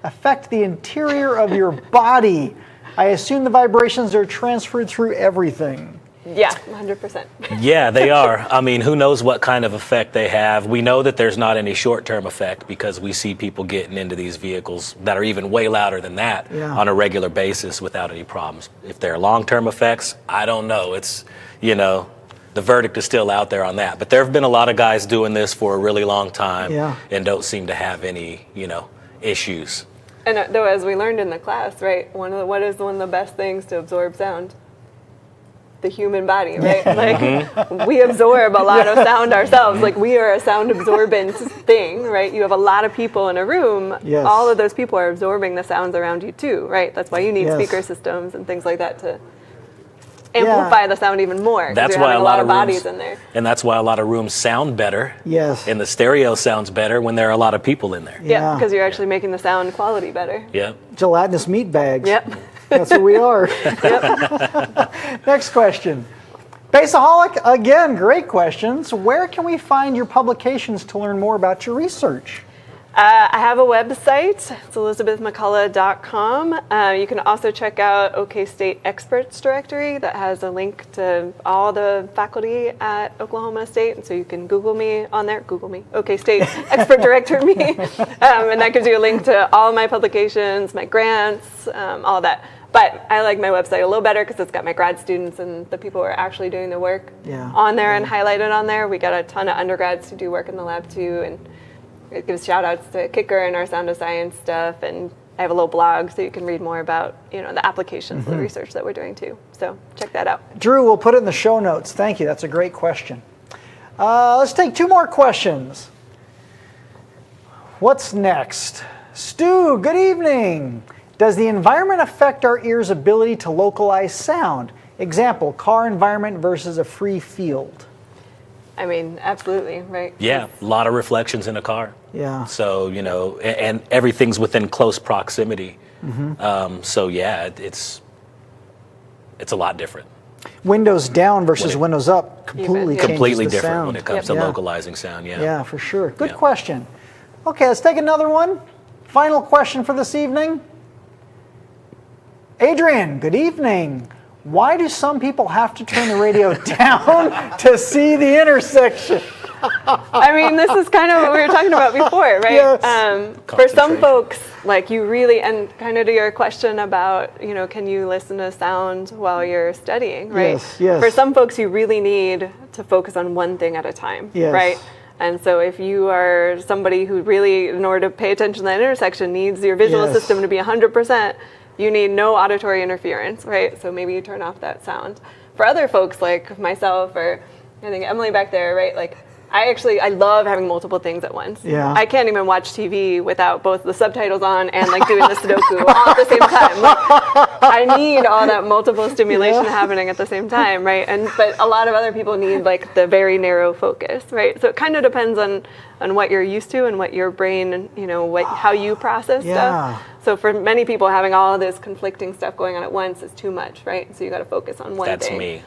affect the interior of your body? I assume the vibrations are transferred through everything. Yeah, 100%. Yeah, they are. I mean, who knows what kind of effect they have. We know that there's not any short-term effect, because we see people getting into these vehicles that are even way louder than that on a regular basis without any problems. If they're long-term effects, I don't know. It's, the verdict is still out there on that. But there have been a lot of guys doing this for a really long time and don't seem to have any, issues. And though, as we learned in the class, right, what is one of the best things to absorb sound? The human body, right? We absorb a lot of sound ourselves. Like, we are a sound absorbent thing, right? You have a lot of people in a room. Yes. All of those people are absorbing the sounds around you too, right? That's why you need speaker systems and things like that to amplify the sound even more. That's why a lot of bodies rooms, in there. And that's why a lot of rooms sound better. Yes. And the stereo sounds better when there are a lot of people in there. Yeah, because you're actually making the sound quality better. Yeah. Gelatinous meat bags. Yep. That's what we are. Next question. Bassaholic, again, great questions. Where can we find your publications to learn more about your research? I have a website. It's elizabethmccullough.com. You can also check out OK State Experts Directory that has a link to all the faculty at Oklahoma State. And so you can Google me on there. Google me. OK State Expert Director me. And that gives you a link to all my publications, my grants, all that. But I like my website a little better because it's got my grad students and the people who are actually doing the work on there and highlighted on there. We got a ton of undergrads who do work in the lab too. And it gives shout outs to Kicker and our Sound of Science stuff, and I have a little blog so you can read more about the applications of the research that we're doing too. So check that out. Drew, we'll put it in the show notes. Thank you. That's a great question. Let's take 2 more questions. What's next? Stu, good evening. Does the environment affect our ear's ability to localize sound? Example, car environment versus a free field. I mean, absolutely, right? Yeah, a lot of reflections in a car. Yeah. So, and everything's within close proximity. So, yeah, it's a lot different. Windows down versus windows up completely different sound. when it comes to localizing sound, Yeah, for sure. Good question. Okay, let's take another one. Final question for this evening. Adrian, good evening. Why do some people have to turn the radio down to see the intersection? I mean, this is kind of what we were talking about before, right? Yes. For some folks, like you really, and kind of to your question about, can you listen to sound while you're studying, right? Yes. For some folks, you really need to focus on one thing at a time, right? And so if you are somebody who really, in order to pay attention to that intersection, needs your visual system to be 100%, you need no auditory interference, right? So maybe you turn off that sound. For other folks like myself, or I think Emily back there, right? Like I love having multiple things at once. Yeah. I can't even watch TV without both the subtitles on and like doing the Sudoku all at the same time. Like, I need all that multiple stimulation happening at the same time, right? But a lot of other people need like the very narrow focus, right? So it kind of depends on what you're used to and what your brain, how you process stuff. So for many people, having all of this conflicting stuff going on at once is too much, right? So you got to focus on one thing. That's me.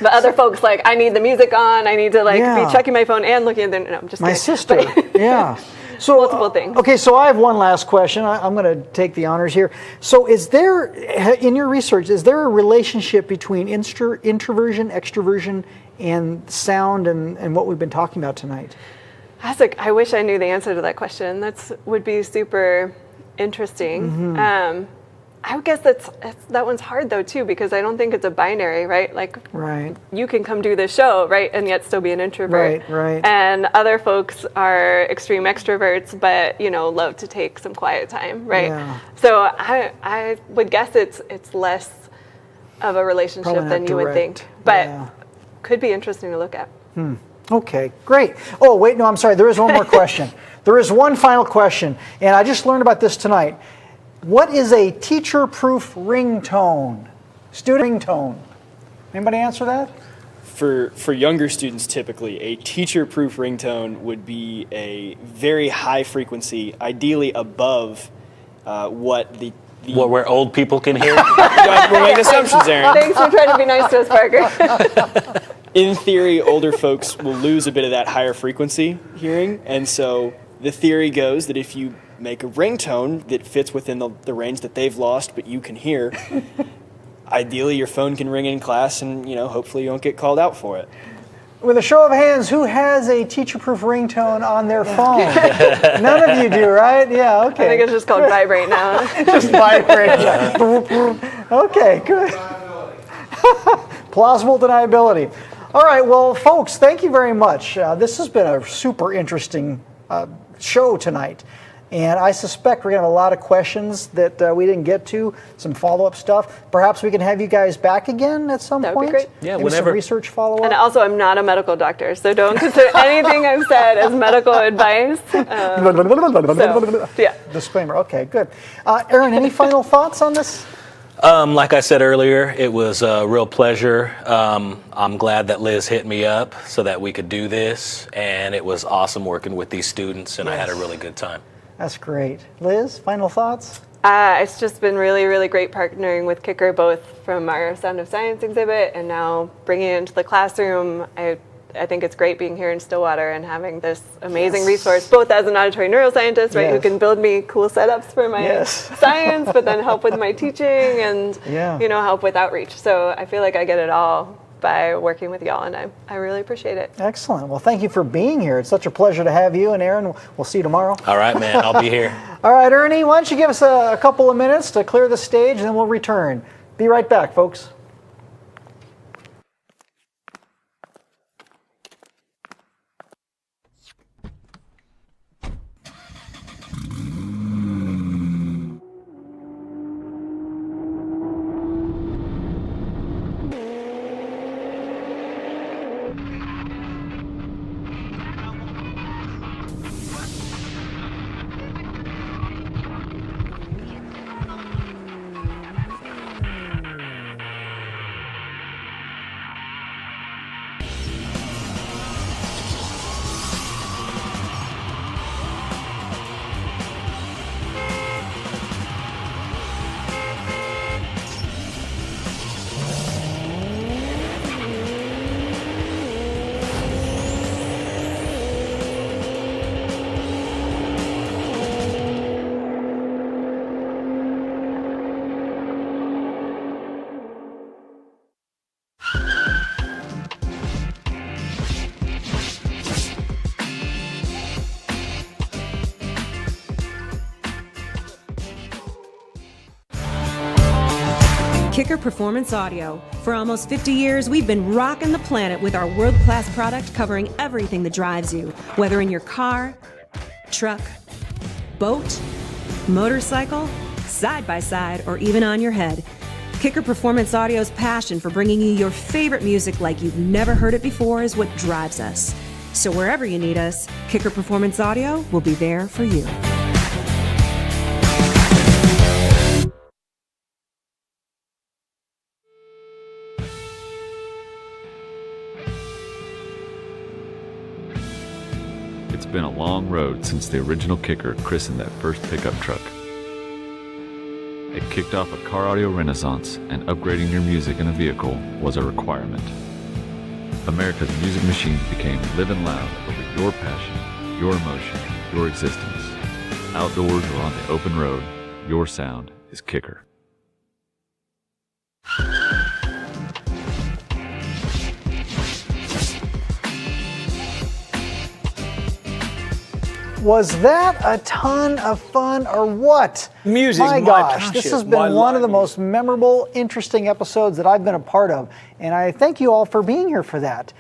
But other folks, like, I need the music on, I need to, be checking my phone and looking at the, no, I'm just My kidding. sister, So, multiple things. Okay, so I have one last question. I'm going to take the honors here. So is there, in your research, is there a relationship between introversion, extroversion, and sound and what we've been talking about tonight? I wish I knew the answer to that question. That would be super interesting. I would guess that one's hard though too, because I don't think it's a binary, right? Like, you can come do this show, right, and yet still be an introvert. Right. And other folks are extreme extroverts, but love to take some quiet time, right? Yeah. So I would guess it's less of a relationship than you would think, but could be interesting to look at. Okay, great. Oh, wait, no, I'm sorry. There is one more question. There is one final question, and I just learned about this tonight. What is a teacher-proof ringtone? Student ringtone. Anybody answer that? For younger students, typically, a teacher-proof ringtone would be a very high frequency, ideally above what where old people can hear. We're making assumptions, Aaron. Thanks for trying to be nice to us, Parker. In theory, older folks will lose a bit of that higher frequency hearing, and so the theory goes that if you make a ringtone that fits within the range that they've lost, but you can hear, ideally your phone can ring in class, and hopefully you won't get called out for it. With a show of hands, who has a teacher-proof ringtone on their phone? None of you do, right? Yeah, okay. I think it's just called vibrate now. Just vibrate. Okay, good. Plausible deniability. All right, well, folks, thank you very much. This has been a super interesting show tonight. And I suspect we're going to have a lot of questions that we didn't get to, some follow-up stuff. Perhaps we can have you guys back again at some point. That would be great. Yeah, maybe whenever. Some research follow-up. And also, I'm not a medical doctor, so don't consider anything I've said as medical advice. Disclaimer. Okay, good. Aaron, any final thoughts on this? Like I said earlier, it was a real pleasure. I'm glad that Liz hit me up so that we could do this, and it was awesome working with these students, and I had a really good time. That's great. Liz, final thoughts? It's just been really, really great partnering with Kicker, both from our Sound of Science exhibit and now bringing it into the classroom. I I think it's great being here in Stillwater and having this amazing resource, both as an auditory neuroscientist, right, who can build me cool setups for my science, but then help with my teaching and, you know, help with outreach. So I feel like I get it all by working with y'all, and I really appreciate it. Excellent. Well, thank you for being here. It's such a pleasure to have you. And Aaron, we'll see you tomorrow. All right, man. I'll be here. All right, Ernie, why don't you give us a couple of minutes to clear the stage, and then we'll return. Be right back, folks. KICKER Performance Audio. For almost 50 years, we've been rocking the planet with our world-class product covering everything that drives you, whether in your car, truck, boat, motorcycle, side-by-side, or even on your head. KICKER Performance Audio's passion for bringing you your favorite music like you've never heard it before is what drives us. So wherever you need us, KICKER Performance Audio will be there for you. It's been a long road since the original Kicker christened that first pickup truck. It kicked off a car audio renaissance, and upgrading your music in a vehicle was a requirement. America's music machines became living loud over your passion, your emotion, your existence. Outdoors or on the open road, your sound is Kicker. Was that a ton of fun or what? Music's my gosh, passion, this has been one of the most memorable, interesting episodes that I've been a part of, and I thank you all for being here for that.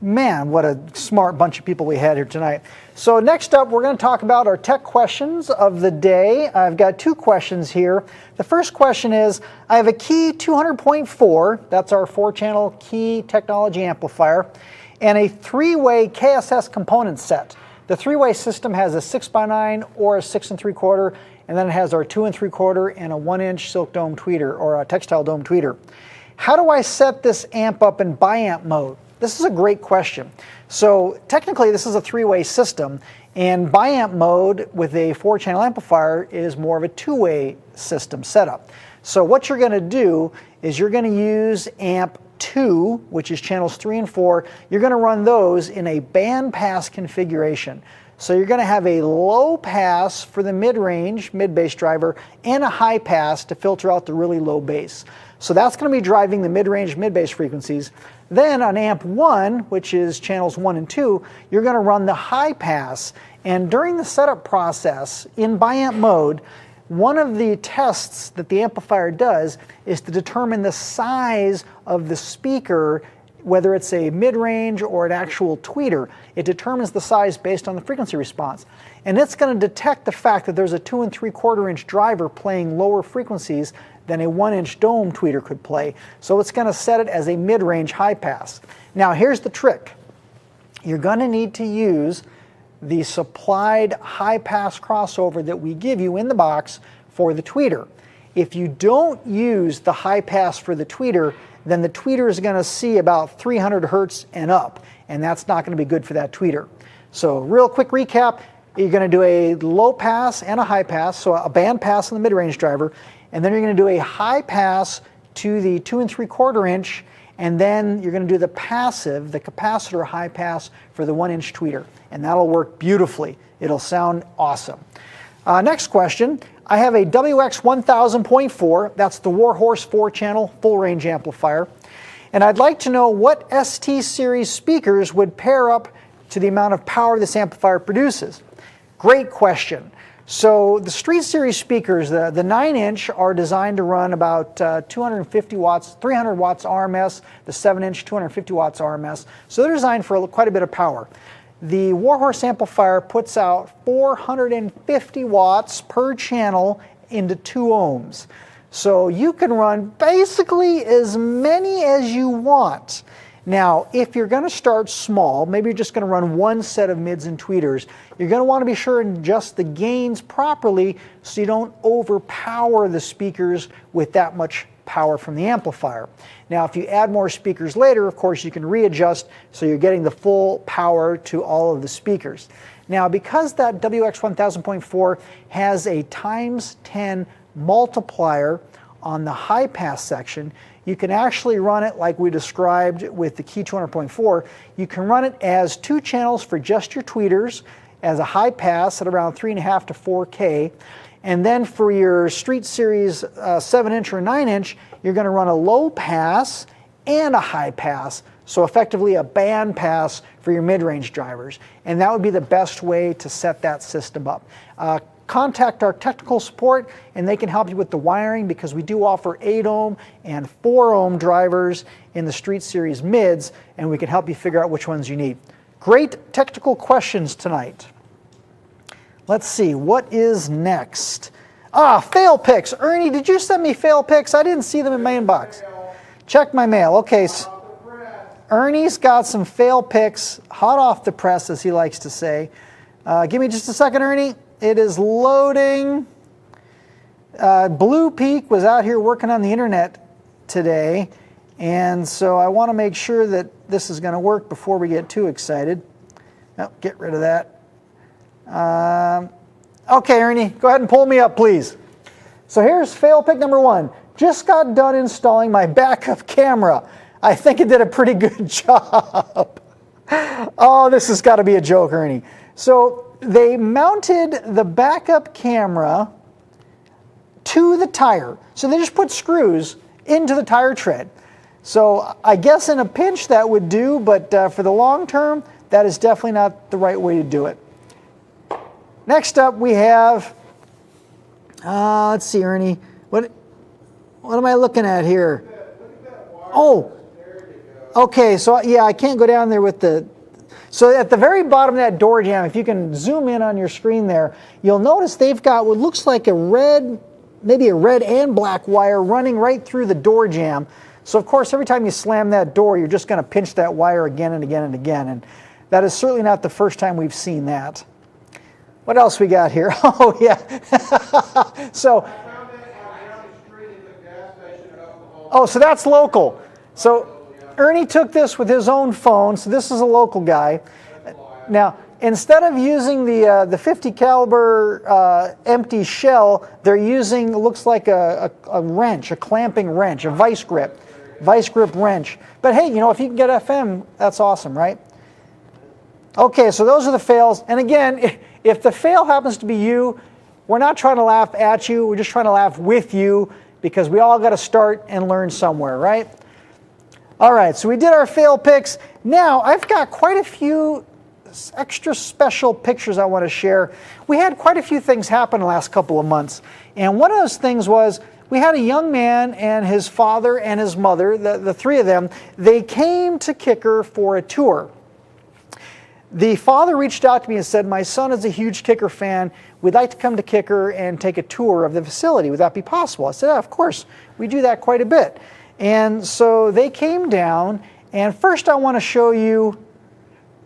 Man, what a smart bunch of people we had here tonight. So next up, we're going to talk about our tech questions of the day. I've got two questions here. The first question is, I have a Key 200.4, that's our 4-channel Key technology amplifier, and a 3-way KSS component set. The 3-way system has a 6x9 or a 6 3/4, and then it has our 2 3/4 and a 1-inch silk dome tweeter or a textile dome tweeter. How do I set this amp up in biamp mode? This is a great question. So technically this is a 3-way system, and biamp mode with a 4-channel amplifier is more of a 2-way system setup. So what you're going to do is you're going to use amp 2, which is channels 3 and 4, you're going to run those in a band pass configuration. So you're going to have a low pass for the mid-range, mid-bass driver, and a high pass to filter out the really low bass. So that's going to be driving the mid-range, mid-bass frequencies. Then on amp 1, which is channels 1 and 2, you're going to run the high pass. And during the setup process, in biamp mode, one of the tests that the amplifier does is to determine the size of the speaker, whether it's a mid-range or an actual tweeter. It determines the size based on the frequency response. And it's going to detect the fact that there's a 2 3/4-inch driver playing lower frequencies than a 1-inch dome tweeter could play. So it's going to set it as a mid-range high pass. Now here's the trick. You're going to need to use the supplied high pass crossover that we give you in the box for the tweeter. If you don't use the high pass for the tweeter, then the tweeter is going to see about 300 hertz and up, and that's not going to be good for that tweeter. So real quick recap, you're going to do a low pass and a high pass, so a band pass on the mid-range driver, and then you're going to do a high pass to the 2 3/4-inch, and then you're going to do the passive, the capacitor high pass for the 1-inch tweeter, and that'll work beautifully. It'll sound awesome. Next question. I have a WX1000.4, that's the Warhorse 4-channel full range amplifier, and I'd like to know what ST series speakers would pair up to the amount of power this amplifier produces. Great question. So the Street Series speakers, the 9-inch are designed to run about 250 watts, 300 watts RMS, the 7-inch 250 watts RMS, so they're designed for quite a bit of power. The Warhorse amplifier puts out 450 watts per channel into 2 ohms. So you can run basically as many as you want. Now, if you're going to start small, maybe you're just going to run one set of mids and tweeters, you're going to want to be sure and adjust the gains properly so you don't overpower the speakers with that much power from the amplifier. Now, if you add more speakers later, of course, you can readjust so you're getting the full power to all of the speakers. Now, because that WX1000.4 has a ×10 multiplier on the high pass section, you can actually run it like we described with the Key 200.4. You can run it as 2 channels for just your tweeters, as a high pass at around 3.5 to 4K. And then for your Street Series 7-inch or 9-inch, you're going to run a low pass and a high pass, so effectively a band pass for your mid-range drivers. And that would be the best way to set that system up. Contact our technical support and they can help you with the wiring, because we do offer 8 ohm and 4 ohm drivers in the Street Series mids, and we can help you figure out which ones you need. Great technical questions tonight. Let's see, what is next? Fail picks. Ernie, did you send me fail picks? I didn't see them in my inbox. Check my mail. Okay, so Ernie's got some fail picks, hot off the press, as he likes to say. Give me just a second, Ernie. It is loading. Blue Peak was out here working on the internet today, and so I want to make sure that this is going to work before we get too excited. Oh, get rid of that. Okay, Ernie, go ahead and pull me up, please. So here's fail pick number 1. Just got done installing my backup camera. I think it did a pretty good job. Oh, this has got to be a joke, Ernie. So they mounted the backup camera to the tire. So they just put screws into the tire tread. So I guess in a pinch that would do, but for the long term, that is definitely not the right way to do it. Next up we have, let's see, Ernie, what am I looking at here? Oh, okay, so yeah, I can't go down there with the, so at the very bottom of that door jamb, if you can zoom in on your screen there, you'll notice they've got what looks like a red, maybe a red and black wire running right through the door jamb. So of course, every time you slam that door, you're just going to pinch that wire again and again and again. And that is certainly not the first time we've seen that. What else we got here? Oh yeah. So, so that's local. So Ernie took this with his own phone, so this is a local guy. Now, instead of using the 50 caliber empty shell, they're using, looks like a wrench, a clamping wrench, a vice grip wrench. But hey, you know, if you can get FM, that's awesome, right? Okay, so those are the fails. And again, if the fail happens to be you, we're not trying to laugh at you, we're just trying to laugh with you, because we all got to start and learn somewhere, right? All right, so we did our fail picks. Now, I've got quite a few extra special pictures I want to share. We had quite a few things happen the last couple of months. And one of those things was we had a young man and his father and his mother, the three of them, they came to KICKER for a tour. The father reached out to me and said, my son is a huge KICKER fan. We'd like to come to KICKER and take a tour of the facility. Would that be possible? I said, of course. We do that quite a bit. And so they came down, and first I want to show you,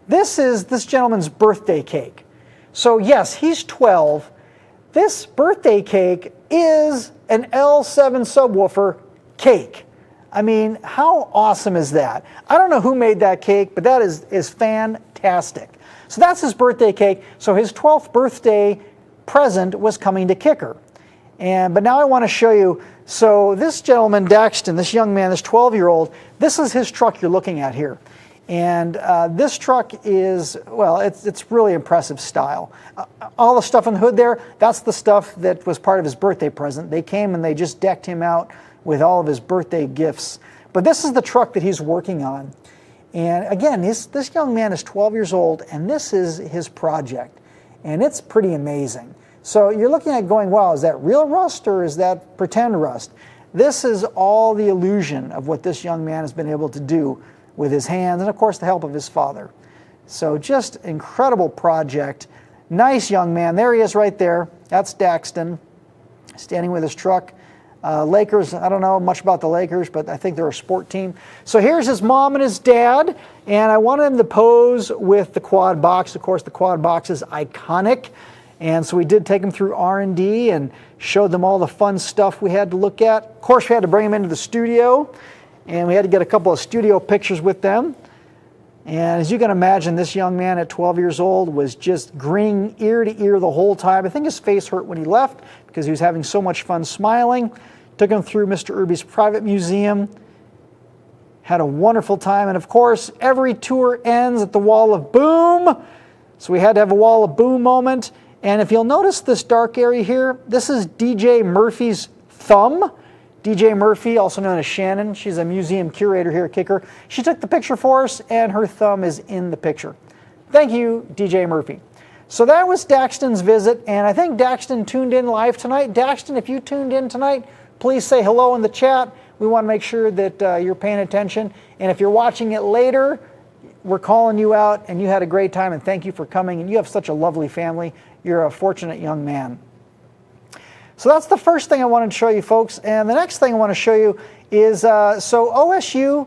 this is this gentleman's birthday cake. So yes, he's 12. This birthday cake is an L7 subwoofer cake. I mean, how awesome is that? I don't know who made that cake, but that is fantastic. So that's his birthday cake. So his 12th birthday present was coming to KICKER. But now I want to show you, so this gentleman, Daxton, this young man, this 12-year-old, this is his truck you're looking at here. And this truck is, well, it's really impressive style. All the stuff on the hood there, that's the stuff that was part of his birthday present. They came and they just decked him out with all of his birthday gifts. But this is the truck that he's working on. And again, this young man is 12 years old, and this is his project. And it's pretty amazing. So you're looking at going, wow, is that real rust or is that pretend rust? This is all the illusion of what this young man has been able to do with his hands and, of course, the help of his father. So just incredible project. Nice young man. There he is right there. That's Daxton standing with his truck. Lakers, I don't know much about the Lakers, but I think they're a sport team. So here's his mom and his dad, and I wanted him to pose with the quad box. Of course, the quad box is iconic. And so we did take them through R&D and showed them all the fun stuff we had to look at. Of course, we had to bring them into the studio, and we had to get a couple of studio pictures with them. And as you can imagine, this young man at 12 years old was just grinning ear to ear the whole time. I think his face hurt when he left because he was having so much fun smiling. Took him through Mr. Irby's private museum. Had a wonderful time. And of course, every tour ends at the wall of boom. So we had to have a wall of boom moment. And if you'll notice this dark area here, this is DJ Murphy's thumb. DJ Murphy, also known as Shannon, she's a museum curator here at Kicker. She took the picture for us, and her thumb is in the picture. Thank you, DJ Murphy. So that was Daxton's visit, and I think Daxton tuned in live tonight. Daxton, if you tuned in tonight, please say hello in the chat. We want to make sure that you're paying attention. And if you're watching it later, we're calling you out, and you had a great time, and thank you for coming. And you have such a lovely family. You're a fortunate young man. So that's the first thing I wanted to show you, folks. And the next thing I want to show you is, so OSU,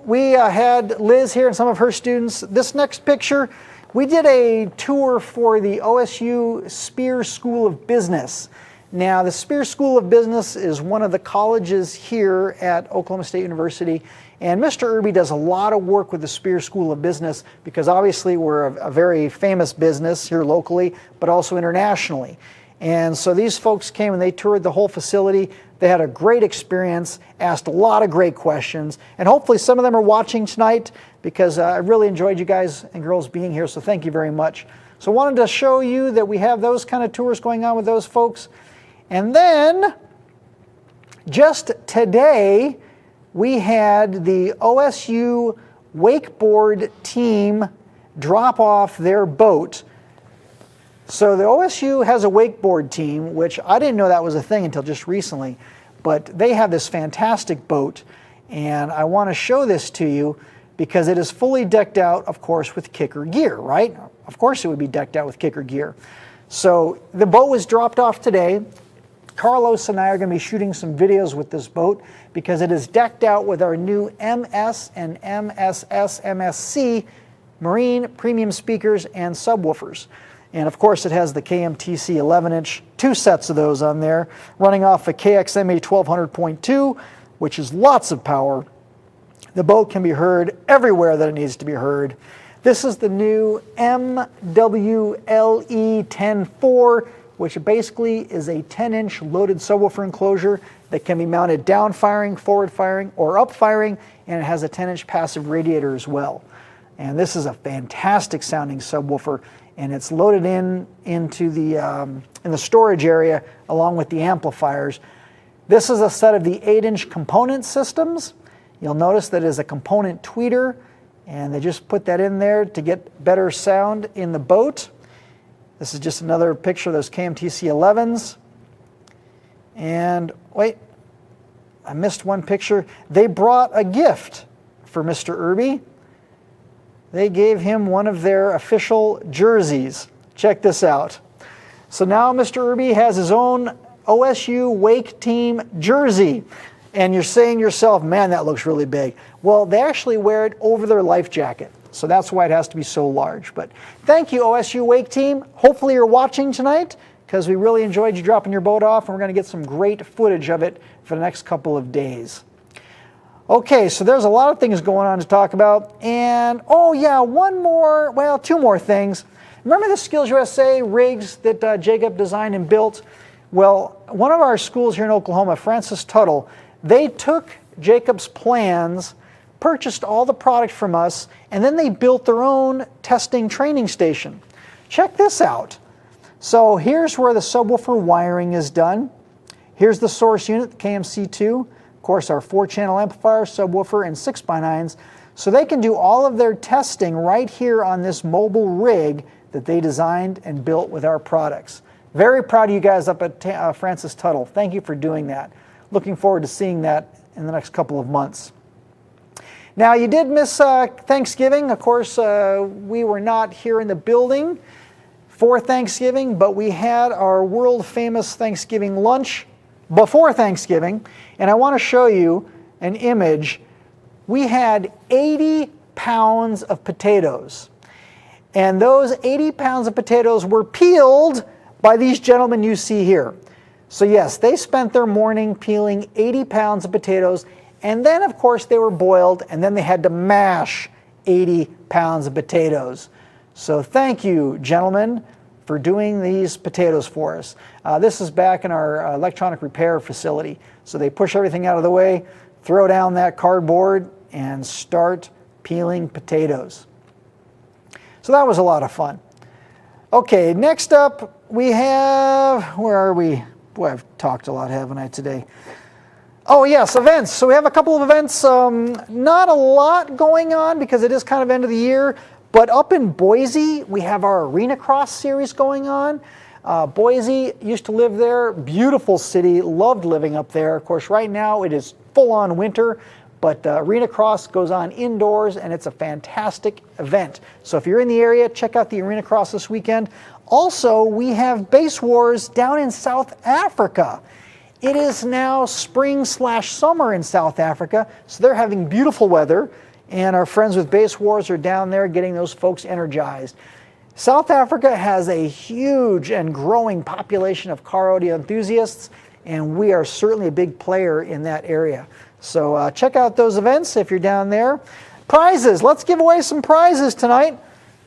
we had Liz here and some of her students. This next picture, we did a tour for the OSU Spears School of Business. Now, the Spears School of Business is one of the colleges here at Oklahoma State University. And Mr. Irby does a lot of work with the Spears School of Business because obviously we're a very famous business here locally, but also internationally. And so these folks came and they toured the whole facility. They had a great experience, asked a lot of great questions, and hopefully some of them are watching tonight because I really enjoyed you guys and girls being here, so thank you very much. So I wanted to show you that we have those kind of tours going on with those folks. And then, just today, we had the OSU wakeboard team drop off their boat. So the OSU has a wakeboard team, which I didn't know that was a thing until just recently, but they have this fantastic boat, and I want to show this to you because it is fully decked out, of course, with Kicker gear, right? Of course it would be decked out with Kicker gear. So the boat was dropped off today. Carlos and I are going to be shooting some videos with this boat because it is decked out with our new MS and MSC marine premium speakers and subwoofers. And of course it has the KMTC 11-inch, 2 sets of those on there, running off a KXMA 1200.2, which is lots of power. The boat can be heard everywhere that it needs to be heard. This is the new MWLE 10.4, which basically is a 10-inch loaded subwoofer enclosure that can be mounted down firing, forward firing, or up firing, and it has a 10-inch passive radiator as well. And this is a fantastic sounding subwoofer, and it's loaded into the in the storage area along with the amplifiers. This is a set of the 8-inch component systems. You'll notice that it is a component tweeter, and they just put that in there to get better sound in the boat. This is just another picture of those KMTC 11s. And wait, I missed one picture. They brought a gift for Mr. Irby. They gave him one of their official jerseys. Check this out. So now Mr. Irby has his own OSU Wake Team jersey. And you're saying to yourself, man, that looks really big. Well, they actually wear it over their life jacket. So that's why it has to be so large. But thank you, OSU Wake Team. Hopefully you're watching tonight because we really enjoyed you dropping your boat off, and we're going to get some great footage of it for the next couple of days. Okay, so there's a lot of things going on to talk about. And, oh yeah, two more things. Remember the Skills USA rigs that Jacob designed and built? Well, one of our schools here in Oklahoma, Francis Tuttle, they took Jacob's plans, purchased all the product from us, and then they built their own testing training station. Check this out. So here's where the subwoofer wiring is done. Here's the source unit, the KMC2. Of course, our 4-channel amplifier, subwoofer, and 6x9s. So they can do all of their testing right here on this mobile rig that they designed and built with our products. Very proud of you guys up at Francis Tuttle. Thank you for doing that. Looking forward to seeing that in the next couple of months. Now, you did miss Thanksgiving. Of course, we were not here in the building for Thanksgiving, but we had our world-famous Thanksgiving lunch before Thanksgiving, and I want to show you an image. We had 80 pounds of potatoes, and those 80 pounds of potatoes were peeled by these gentlemen you see here. So yes, they spent their morning peeling 80 pounds of potatoes, and then of course they were boiled, and then they had to mash 80 pounds of potatoes. So thank you, gentlemen, for doing these potatoes for us. This is back in our electronic repair facility. So they push everything out of the way, throw down that cardboard, and start peeling potatoes. So that was a lot of fun. Okay, next up we have, where are we? Boy, I've talked a lot, haven't I, today? Oh yes, events. So we have a couple of events. Not a lot going on because it is kind of end of the year. But up in Boise, we have our Arena Cross series going on. Boise, used to live there. Beautiful city. Loved living up there. Of course, right now it is full-on winter. But Arena Cross goes on indoors, and it's a fantastic event. So if you're in the area, check out the Arena Cross this weekend. Also, we have Base Wars down in South Africa. It is now spring/summer in South Africa, so they're having beautiful weather, and our friends with Base Wars are down there getting those folks energized. South Africa has a huge and growing population of car audio enthusiasts, and we are certainly a big player in that area. So check out those events if you're down there. Prizes. Let's give away some prizes tonight.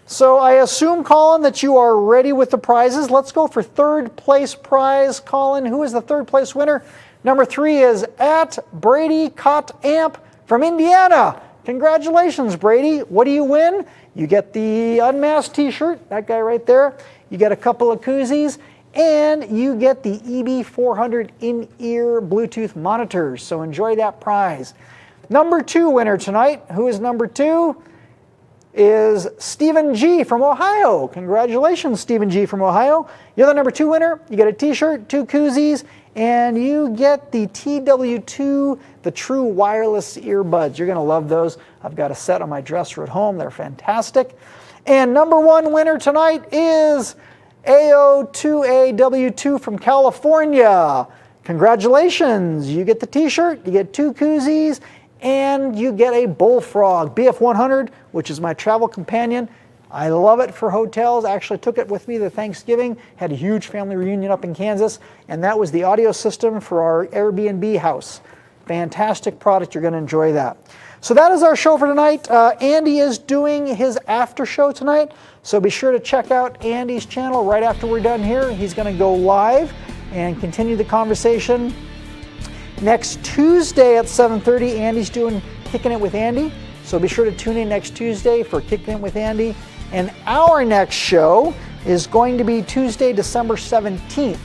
So I assume, Colin, that you are ready with the prizes. Let's go for third place prize. Colin, who is the third place winner? Number 3 is at Brady Cott Amp from Indiana. Congratulations, Brady. What do you win? You get the UnMasked t-shirt, that guy right there. You get a couple of koozies, and you get the EB400 in-ear Bluetooth monitors. So enjoy that prize. Number 2 winner tonight. Who is number 2? Is Stephen G. from Ohio. Congratulations, Stephen G. from Ohio. You're the number 2 winner. You get a t-shirt, 2 koozies, and you get the TW2, the true wireless earbuds. You're going to love those. I've got a set on my dresser at home. They're fantastic. And number 1 winner tonight is AO2AW2 from California. Congratulations. You get the t-shirt, you get 2 koozies, and you get a Bullfrog BF100, which is my travel companion. I love it for hotels. I actually took it with me to Thanksgiving, had a huge family reunion up in Kansas, and that was the audio system for our Airbnb house. Fantastic product. You're going to enjoy that. So that is our show for tonight. Andy is doing his after show tonight, so be sure to check out Andy's channel right after we're done here. He's going to go live and continue the conversation. Next Tuesday at 7:30, Andy's doing Kicking It with Andy. So be sure to tune in next Tuesday for Kicking It with Andy. And our next show is going to be Tuesday, December 17th.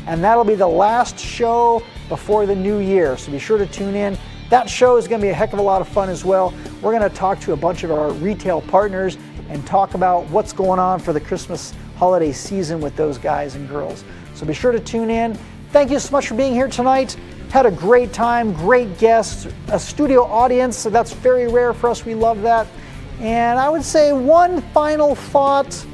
And that'll be the last show before the new year. So be sure to tune in. That show is going to be a heck of a lot of fun as well. We're going to talk to a bunch of our retail partners and talk about what's going on for the Christmas holiday season with those guys and girls. So be sure to tune in. Thank you so much for being here tonight. Had a great time, great guests, a studio audience, so that's very rare for us. We love that. And I would say one final thought.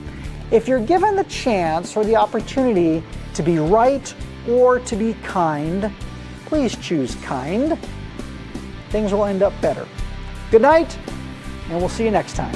If you're given the chance or the opportunity to be right or to be kind, please choose kind. Things will end up better. Good night, and we'll see you next time.